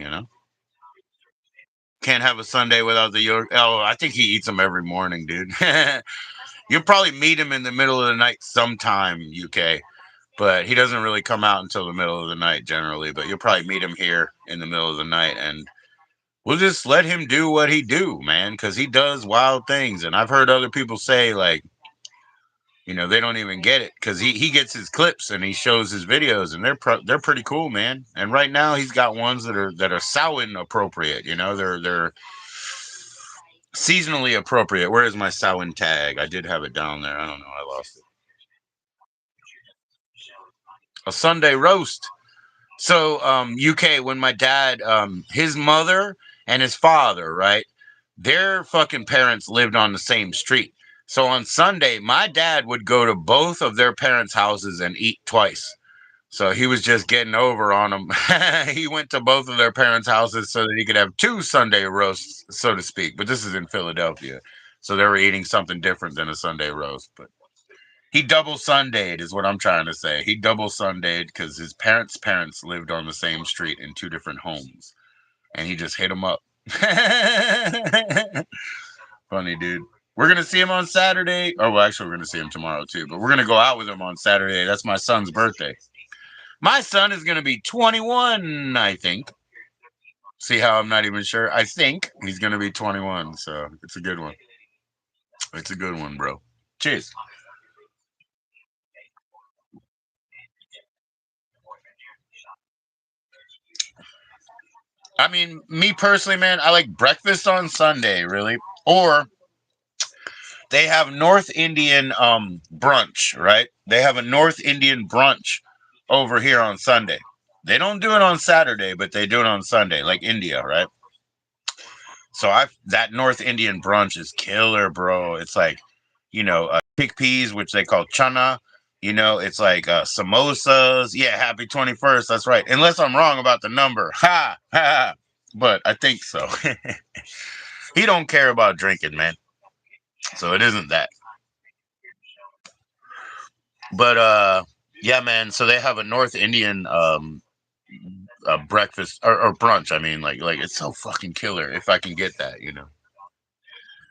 Can't have a Sunday without the York. Oh, I think he eats them every morning, dude. You'll probably meet him in the middle of the night sometime, UK. But he doesn't really come out until the middle of the night generally. But you'll probably meet him here in the middle of the night, and we'll just let him do what he do, man, because he does wild things. And I've heard other people say like, they don't even get it because he gets his clips and he shows his videos, and they're pretty cool, man. And right now he's got ones that are Samhain appropriate. They're seasonally appropriate. Where is my Samhain tag? I did have it down there. I don't know. I lost it. A Sunday roast. So, UK, when my dad, his mother and his father, right, their fucking parents lived on the same street. So on Sunday, my dad would go to both of their parents' houses and eat twice. So he was just getting over on them. He went to both of their parents' houses so that he could have two Sunday roasts, so to speak. But this is in Philadelphia. So they were eating something different than a Sunday roast. But he double Sundayed is what I'm trying to say. He double Sundayed because his parents' lived on the same street in two different homes, and he just hit them up. Funny dude. We're gonna see him on Saturday. Oh, well, actually, we're gonna see him tomorrow too. But we're gonna go out with him on Saturday. That's my son's birthday. My son is gonna be 21, I think. See how I'm not even sure. I think he's gonna be 21. So it's a good one. It's a good one, bro. Cheers. I mean, me personally, man, I like breakfast on Sunday, really. Or they have North Indian brunch, right? They have a North Indian brunch over here on Sunday. They don't do it on Saturday, but they do it on Sunday, like India, right? So I that North Indian brunch is killer, bro. It's like, chickpeas, which they call chana. It's like samosas. Yeah, happy 21st. That's right. Unless I'm wrong about the number. Ha ha. But I think so. He don't care about drinking, man. So it isn't that. But yeah, man. So they have a North Indian breakfast or brunch. I mean, like it's so fucking killer. If I can get that,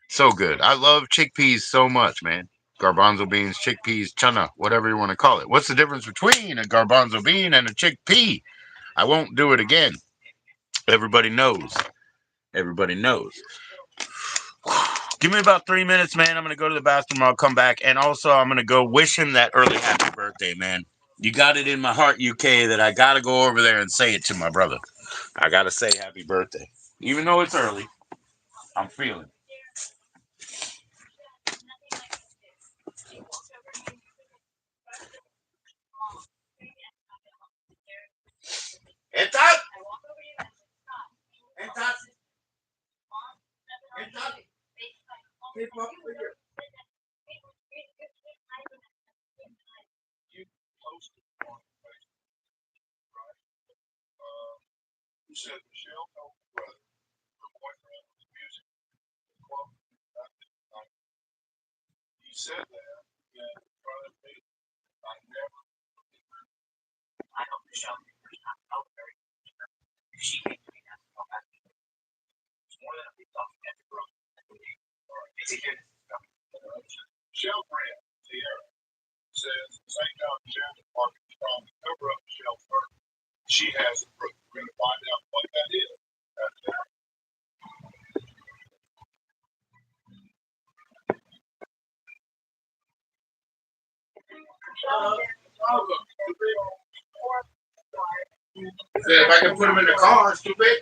so good. I love chickpeas so much, man. Garbanzo beans, chickpeas, chana, whatever you want to call it. What's the difference between a garbanzo bean and a chickpea? I won't do it again. Everybody knows. Everybody knows. Give me about 3 minutes, man. I'm gonna go to the bathroom. I'll come back, and also I'm gonna go wish him that early happy birthday, man. You got it in my heart, UK, that I gotta go over there and say it to my brother. I gotta say happy birthday, even though it's early. I'm feeling. Entonces, entonces, entonces. If I can put them in the car, it's too big.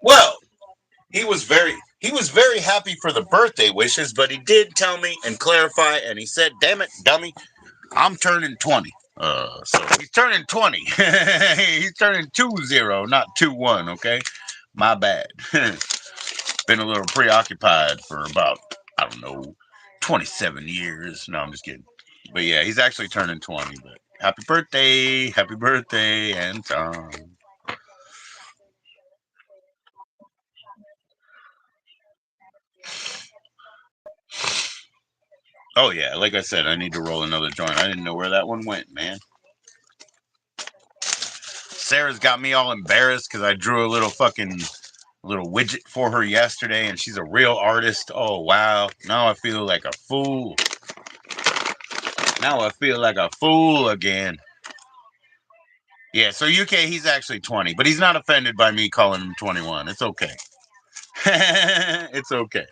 Well, he was very happy for the birthday wishes, but he did tell me and clarify, and he said, "Damn it, dummy, I'm turning 20." So he's turning 20. He's turning 20, not 21. Okay, my bad. Been a little preoccupied for about, I don't know, 27 years. No, I'm just kidding. But yeah, he's actually turning 20. But happy birthday, Anton. Oh yeah, like I said, I need to roll another joint. I didn't know where that one went, man. Sarah's got me all embarrassed because I drew a little widget for her yesterday, and she's a real artist. Oh wow! Now I feel like a fool. Now I feel like a fool again. Yeah, so UK, he's actually 20, but he's not offended by me calling him 21. It's okay. It's okay.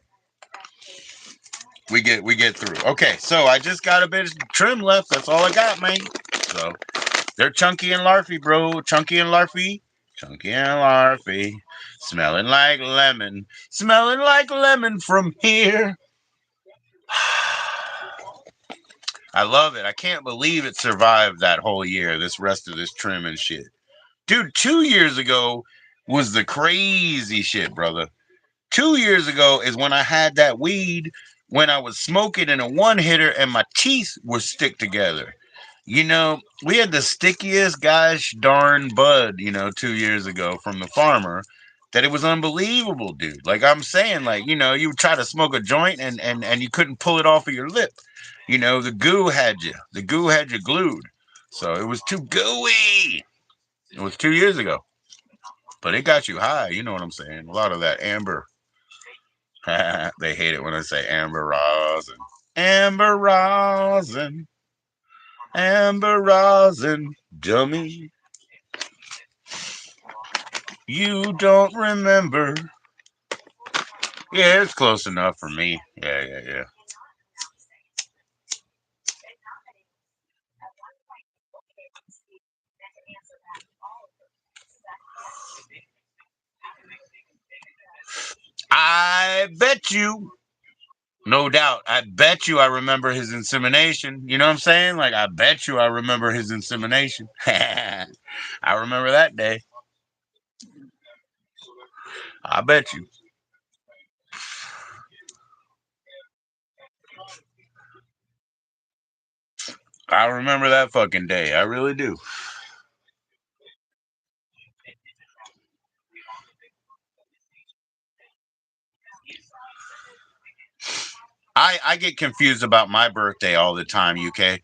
We get through. Okay, so I just got a bit of trim left. That's all I got, man. So they're chunky and larfy, bro. Chunky and larfy. Chunky and larfy. Smelling like lemon. Smelling like lemon from here. I love it. I can't believe it survived that whole year, this rest of this trim and shit. Dude, 2 years ago was the crazy shit, brother. 2 years ago is when I had that weed when I was smoking in a one hitter and my teeth were stick together. We had the stickiest gosh darn bud, 2 years ago from the farmer that it was unbelievable, dude. Like I'm saying, like, you try to smoke a joint and you couldn't pull it off of your lip. The goo had you. The goo had you glued. So it was too gooey. It was 2 years ago. But it got you high, you know what I'm saying? A lot of that amber. They hate it when I say amber rosin. Amber rosin. Amber rosin. Dummy. You don't remember. Yeah, it's close enough for me. Yeah, yeah, yeah. I bet you, no doubt, I bet you I remember his insemination. You know what I'm saying? Like, I bet you I remember his insemination. I remember that day. I bet you. I remember that fucking day. I really do. I get confused about my birthday all the time, UK.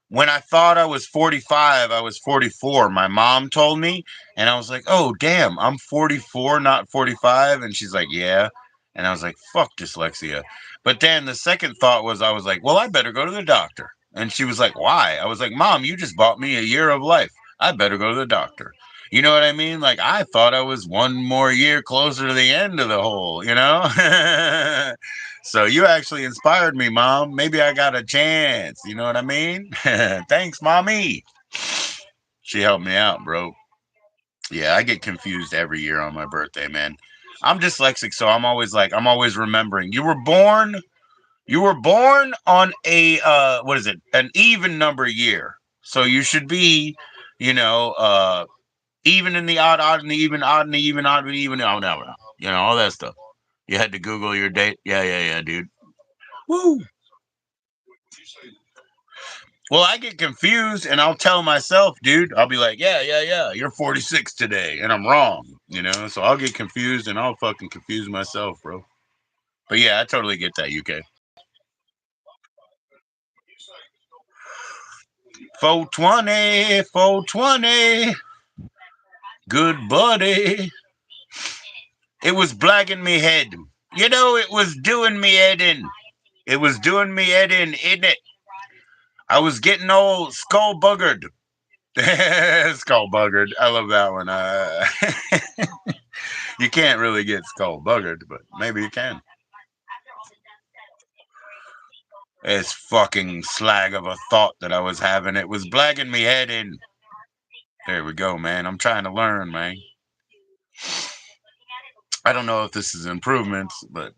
When I thought I was 45, I was 44. My mom told me, and I was like, oh, damn, I'm 44, not 45. And she's like, yeah. And I was like, fuck dyslexia. But then the second thought was, I was like, well, I better go to the doctor. And she was like, why? I was like, Mom, you just bought me a year of life. I better go to the doctor. You know what I mean? Like, I thought I was one more year closer to the end of the hole, you know? So you actually inspired me, Mom. Maybe I got a chance. You know what I mean? Thanks, Mommy. She helped me out, bro. Yeah, I get confused every year on my birthday, man. I'm dyslexic, so I'm always remembering. You were born on a what is it? An even number year. So you should be, you know, even in the odd, odd in the even, odd in the even, odd in the even, oh, no, you know, all that stuff. You had to Google your date. Yeah, dude. Woo. Well, I get confused and I'll tell myself, dude, I'll be like, yeah, you're 46 today. And I'm wrong, you know? So I'll get confused and I'll fucking confuse myself, bro. But yeah, I totally get that, UK. 420, 420. Good buddy. It was blacking me head. You know, it was doing me head in. It was doing me head in it? I was getting old skull buggered. Skull buggered. I love that one. You can't really get skull buggered, but maybe you can. It's fucking slag of a thought that I was having. It was blagging me head in. There we go, man. I'm trying to learn, man. I don't know if this is improvements, but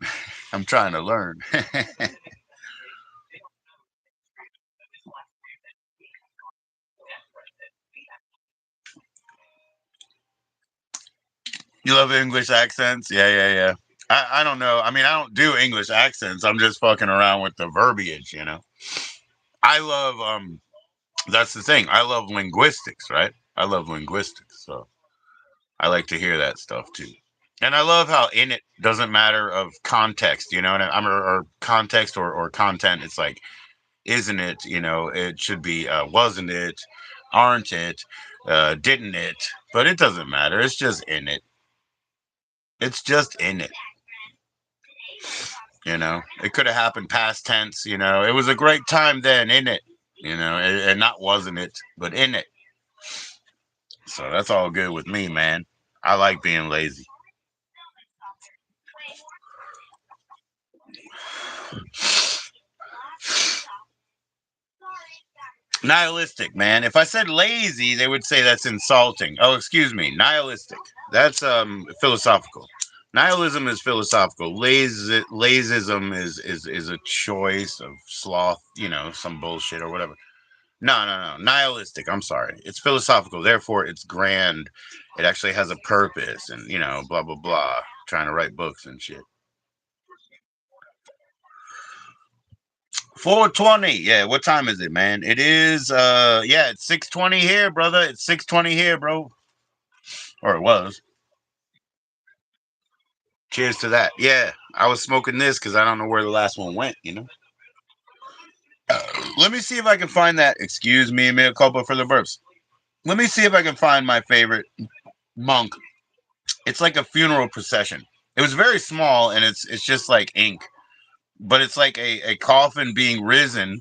I'm trying to learn. You love English accents? Yeah. I don't know. I mean, I don't do English accents. I'm just fucking around with the verbiage, you know. I love that's the thing. I love linguistics, right? I love linguistics, so I like to hear that stuff too. And I love how in it doesn't matter of context, you know, and I'm or context or content. It's like, isn't it? You know, it should be wasn't it, aren't it, didn't it? But it doesn't matter. It's just in it. It's just in it. You know, it could have happened past tense. You know, it was a great time then, in it. You know, and not wasn't it, but in it. So that's all good with me, man. I like being lazy. Nihilistic, man. If I said lazy, they would say that's insulting. Oh, excuse me, nihilistic. That's philosophical. Nihilism is philosophical. Lazism is a choice of sloth, you know, some bullshit or whatever. No. Nihilistic. I'm sorry. It's philosophical. Therefore, it's grand. It actually has a purpose, and you know, blah blah blah. Trying to write books and shit. 420. Yeah, what time is it, man? It is yeah, it's 6:20 here, brother. It's 6:20 here, bro. Or it was. Cheers to that. Yeah, I was smoking this cuz I don't know where the last one went, you know. Let me see if I can find that. Excuse me, mea culpa for the burps. Let me see if I can find my favorite monk. It's like a funeral procession. It was very small and it's just like ink, but it's like a coffin being risen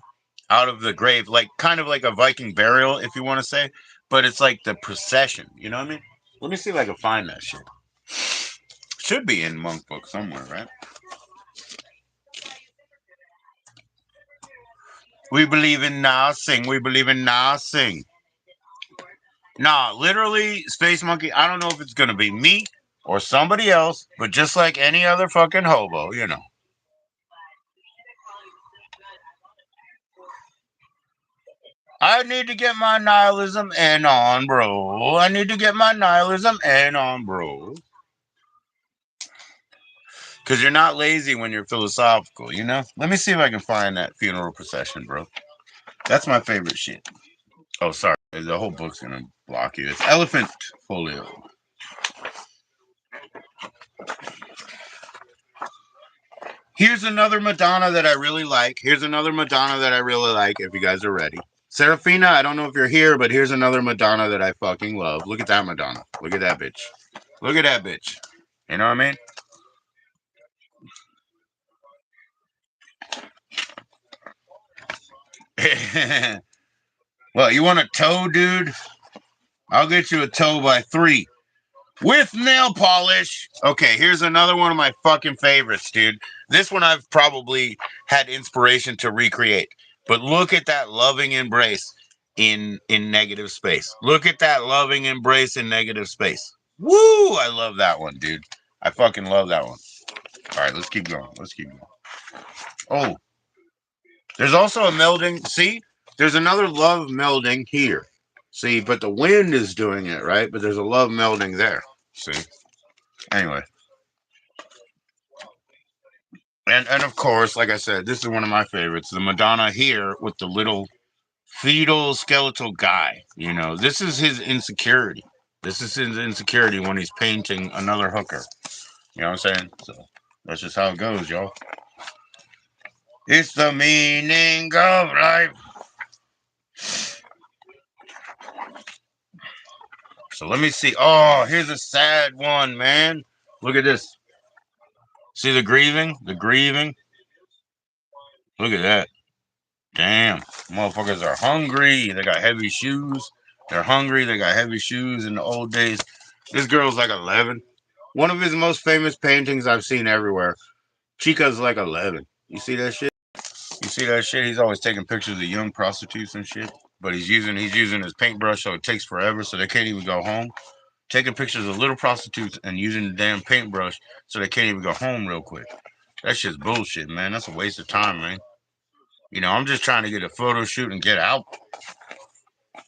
out of the grave, like kind of like a Viking burial, if you want to say, but it's like the procession. You know what I mean? Let me see if I can find that shit. Should be in Monk Book somewhere, right? We believe in nothing. We believe in nothing. Nah, literally, Space Monkey. I don't know if it's gonna be me or somebody else, but just like any other fucking hobo, you know. I need to get my nihilism in on, bro. I need to get my nihilism in on, bro. Because you're not lazy when you're philosophical, you know? Let me see if I can find that funeral procession, bro. That's my favorite shit. Oh, sorry. The whole book's going to block you. It's Elephant Folio. Here's another Madonna that I really like. Here's another Madonna that I really like, if you guys are ready. Serafina, I don't know if you're here, but here's another Madonna that I fucking love. Look at that Madonna. Look at that bitch. Look at that bitch. You know what I mean? Well, you want a toe, dude? I'll get you a toe by 3 with nail polish. Okay, here's another one of my fucking favorites, dude. This one I've probably had inspiration to recreate. But look at that loving embrace in negative space. Look at that loving embrace in negative space. Woo! I love that one, dude. I fucking love that one. All right, let's keep going. Let's keep going. Oh, there's also a melding. See, there's another love melding here. See, but the wind is doing it, right? But there's a love melding there. See? Anyway. And of course, like I said, this is one of my favorites. The Madonna here with the little fetal skeletal guy. You know, this is his insecurity. This is his insecurity when he's painting another hooker. You know what I'm saying? So that's just how it goes, y'all. It's the meaning of life. So let me see. Oh, here's a sad one, man. Look at this. See the grieving? The grieving? Look at that. Damn. Motherfuckers are hungry. They got heavy shoes. They're hungry. They got heavy shoes in the old days. This girl's like 11. One of his most famous paintings I've seen everywhere. Chica's like 11. You see that shit? You see that shit? He's always taking pictures of young prostitutes and shit. But he's using his paintbrush, so it takes forever, so they can't even go home. Taking pictures of little prostitutes and using the damn paintbrush, so they can't even go home real quick. That shit's bullshit, man. That's a waste of time, man. You know, I'm just trying to get a photo shoot and get out.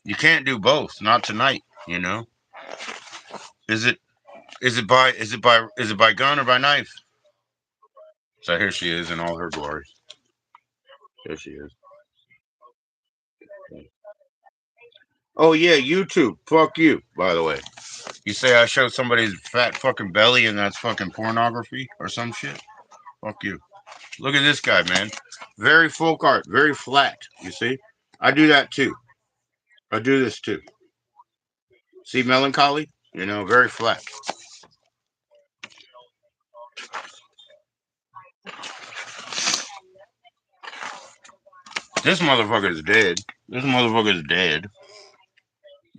You can't do both. Not tonight. You know. Is it by gun or by knife? So here she is in all her glory. There she is. Oh yeah, YouTube. Fuck you. By the way, you say I showed somebody's fat fucking belly and that's fucking pornography or some shit. Fuck you. Look at this guy, man. Very folk art, very flat. You see, I do that too. I do this too. See, melancholy. You know, very flat. This motherfucker is dead. This motherfucker is dead.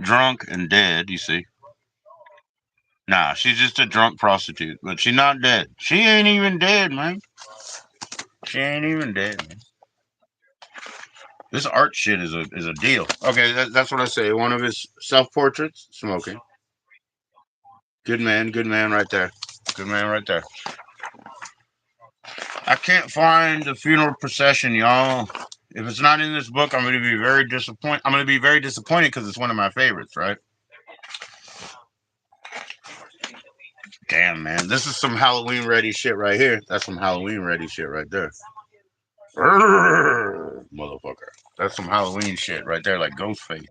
Drunk and dead, you see. Nah, she's just a drunk prostitute, but she's not dead. She ain't even dead, man. She ain't even dead, man. This art shit is a deal. Okay, that's what I say. One of his self portraits, smoking. Good man right there. Good man right there. I can't find the funeral procession, y'all. If it's not in this book, I'm going to be very disappointed. I'm going to be very disappointed because it's one of my favorites, right? Damn, man. This is some Halloween ready shit right here. That's some Halloween ready shit right there. Motherfucker. That's some Halloween shit right there, like Ghostface.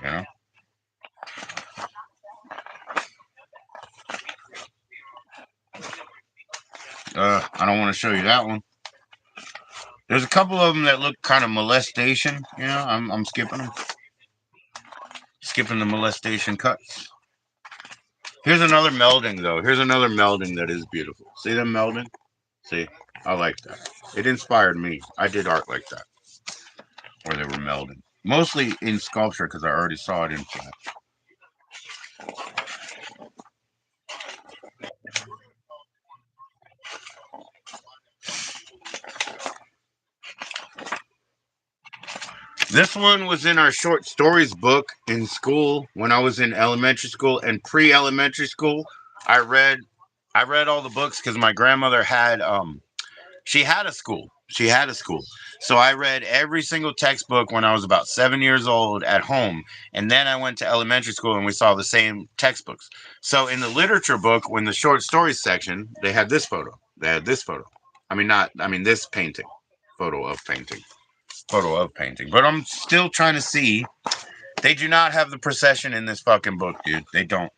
You know? I don't want to show you that one. There's a couple of them that look kind of molestation. You know, I'm skipping them. Skipping the molestation cuts. Here's another melding, though. Here's another melding that is beautiful. See them melding? See? I like that. It inspired me. I did art like that, where they were melding. Mostly in sculpture, because I already saw it in flat. This one was in our short stories book in school when I was in elementary school and pre-elementary school. I read I read all the books because my grandmother had she had a school. She had a school. So I read every single textbook when I was about 7 years old at home. And then I went to elementary school and we saw the same textbooks. So in the literature book, when the short stories section, they had this photo. They had this photo. This painting. Photo of painting. Photo of painting. But I'm still trying to see. They do not have the procession in this fucking book, dude. They don't.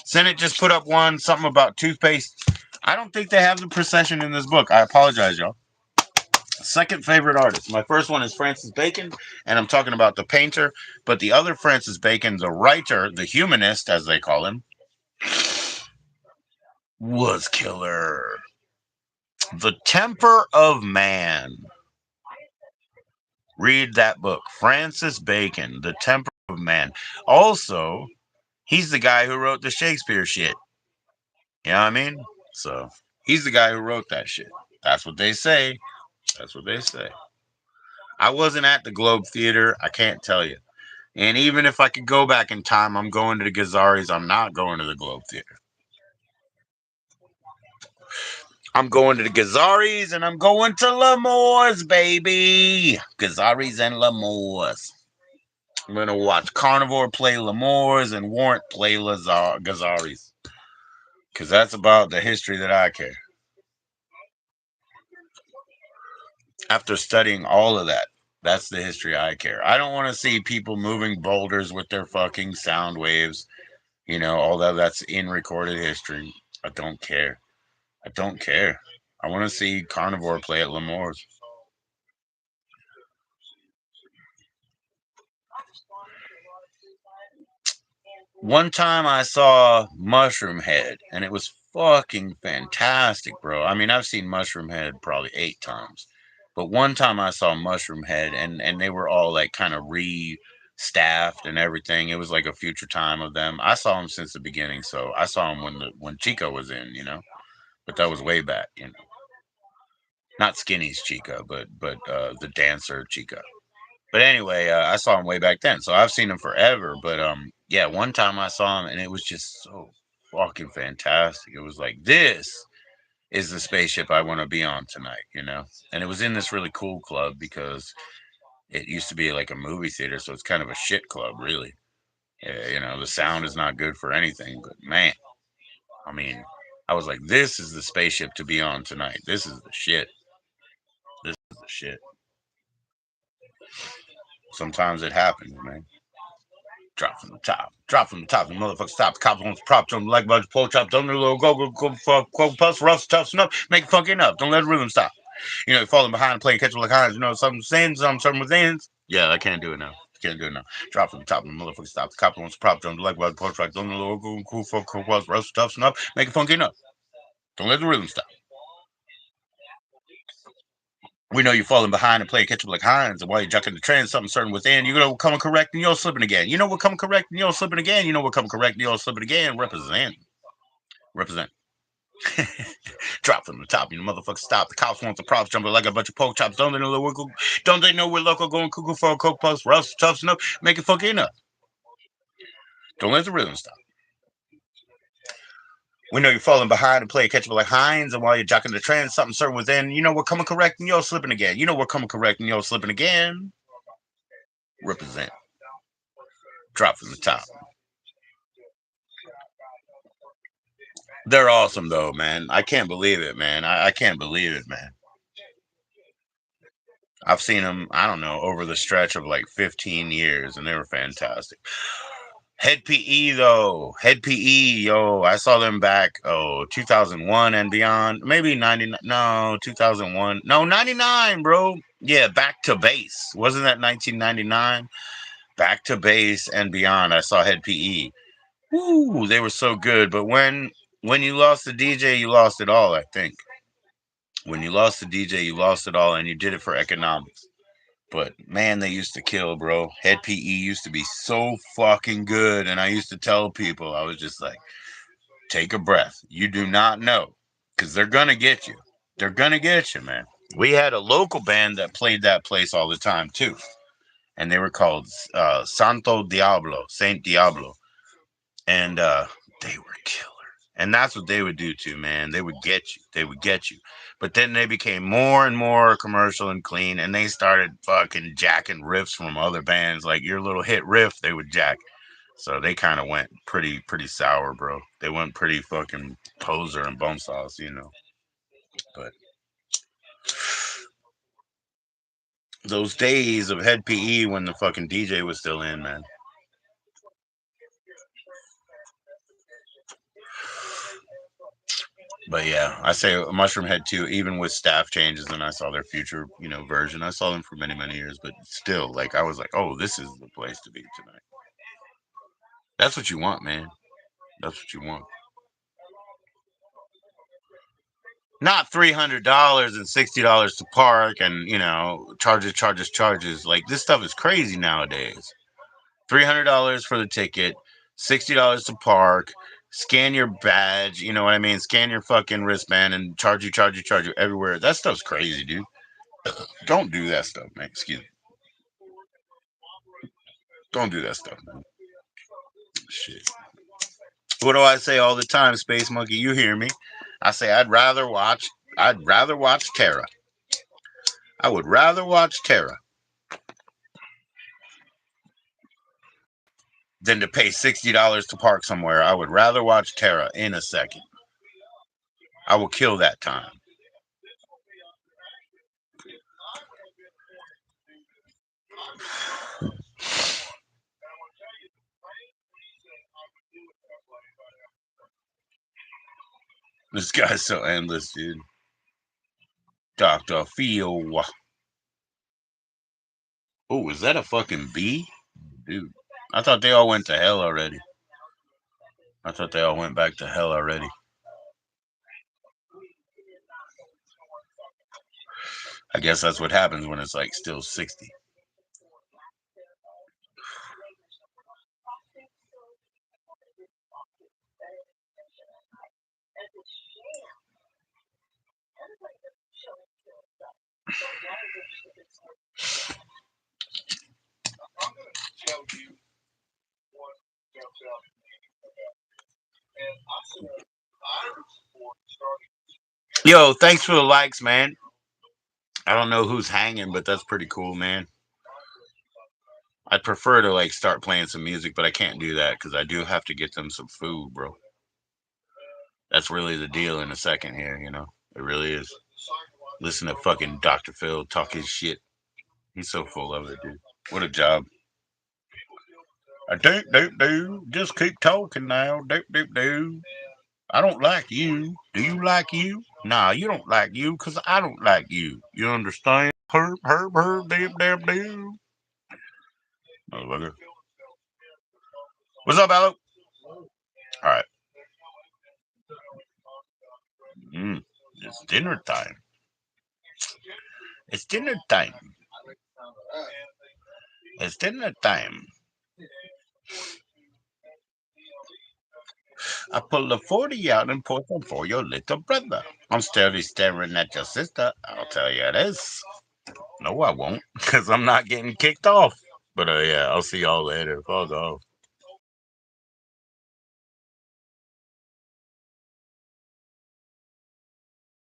Senate just put up one, something about toothpaste. I don't think they have the procession in this book. I apologize, y'all. Second favorite artist. My first one is Francis Bacon, and I'm talking about the painter. But the other Francis Bacon, the writer, the humanist, as they call him, was killer. The Temper of Man. Read that book. Francis Bacon, The Temper of Man. Also, he's the guy who wrote the Shakespeare shit. You know what I mean? So he's the guy who wrote that shit. That's what they say. That's what they say. I wasn't at the Globe Theater. I can't tell you. And even if I could go back in time, I'm going to the Gazaris. I'm not going to the Globe Theater. I'm going to the Gazaris and I'm going to L'Amour's, baby. Gazaris and L'Amour's. I'm going to watch Carnivore play L'Amour's and Warrant play Gazaris. Because that's about the history that I care. After studying all of that, that's the history I care. I don't want to see people moving boulders with their fucking sound waves. Although that's in recorded history. I don't care. I don't care. I want to see Carnivore play at L'Amour's. One time I saw Mushroom Head, and it was fucking fantastic, bro. I mean, I've seen Mushroom Head probably 8 times, but one time I saw Mushroom Head, and they were all like kind of re-staffed and everything. It was like a future time of them. I saw them since the beginning, so I saw them when Chico was in, but that was way back, not Skinny's Chica, but the dancer Chica. But anyway, I saw him way back then, so I've seen him forever. But yeah, one time I saw him, and it was just so fucking fantastic. It was like, this is the spaceship I want to be on tonight. And it was in this really cool club because it used to be like a movie theater, so it's kind of a shit club, really. The sound is not good for anything, but man, I mean, I was like, this is the spaceship to be on tonight. This is the shit. This is the shit. Sometimes it happens, man. Drop from the top. Drop from the top. The motherfucker stop. The cops wants prop them like bunch of pork chop. Don't do a little go fuck puss rough tough snuff. Make it funky enough. Don't let the rhythm stop. Falling behind and playing catch up like Hines. Some sins, some within. Yeah, I can't do it now. Can't do it now. Drop from the top. The motherfucker stop. The cop wants prop them like bunch of pork chop. Don't do a little go fuck puss rough tough snuff. Make it funky enough. Don't let the rhythm stop. We know you're falling behind and playing catch up like Hines, and while you're jucking the trend, something certain within, we're coming correct and you're slipping again. We're coming correct and you're slipping again. We're coming correct and you're slipping again. Represent. Represent. Drop from the top, motherfucker stop. The cops want the props jumping like a bunch of pork chops. Don't they know we're local going cuckoo for a coke post, rough, tough snow, make it funky enough. Don't let the rhythm stop. We know you're falling behind and play catch up like Hines, and while you're jocking the trend, something certain within, we're coming correct and you're slipping again. We're coming correct and you're slipping again. Represent. Drop from the top. They're awesome though, man. I can't believe it, man. I can't believe it, man. I've seen them, I don't know, over the stretch of like 15 years, and they were fantastic. Head PE though, Head PE, yo, I saw them back 2001 and beyond, maybe 99, no 2001, no 99, bro. Yeah, back to base. Wasn't that 1999? Back to base and beyond. I saw Head PE. Woo, they were so good. But when you lost the DJ, you lost it all. I think when you lost the DJ, you lost it all, and you did it for economics. But man, they used to kill, bro. Head PE used to be so fucking good. And I used to tell people, I was just like, take a breath. You do not know. Because they're going to get you. They're going to get you, man. We had a local band that played that place all the time, too. And they were called Santo Diablo, Saint Diablo. And they were killer. And that's what they would do too, man. They would get you. They would get you. But then they became more and more commercial and clean, and they started fucking jacking riffs from other bands. Like your little hit riff, they would jack. So they kind of went pretty sour, bro. They went pretty fucking poser and bone sauce. But those days of Head PE when the fucking DJ was still in, man. But yeah, I say Mushroom Head too, even with staff changes, and I saw their future, version. I saw them for many years, but still, like I was like, oh, this is the place to be tonight. That's what you want, man. That's what you want. Not $300 and $60 to park, and charges. Like, this stuff is crazy nowadays. $300 for the ticket, $60 to park. Scan your badge, you know what I mean? Scan your fucking wristband and charge you everywhere. That stuff's crazy, dude. Don't do that stuff, man. Excuse me. Don't do that stuff, man. Shit. What do I say all the time, Space Monkey? You hear me? I say I'd rather watch Terra. I would rather watch Terra than to pay $60 to park somewhere. I would rather watch Terra in a second. I will kill that time. This guy's so endless, dude. Dr. Phil. Oh, is that a fucking bee? Dude, I thought they all went to hell already. I thought they all went back to hell already. I guess that's what happens when it's like still 60. Yo, thanks for the likes, man. I don't know who's hanging, but that's pretty cool, man. I'd prefer to like start playing some music, but I can't do that because I do have to get them some food, bro. That's really the deal in a second here, you know? It really is. Listen to fucking Dr. Phil talk his shit. He's so full of it, dude. What a job. I do. Just keep talking now. Do. I don't like you. Do you like you? Nah, you don't like you because I don't like you. You understand? Herb, damn. Motherfucker. What's up, Allo? All right. It's dinner time. It's dinner time. It's dinner time. I pull the 40 out and pour some for your little brother. I'm steady staring at your sister. I'll tell you this. No, I won't, because I'm not getting kicked off. But yeah, I'll see y'all later. Fuck off.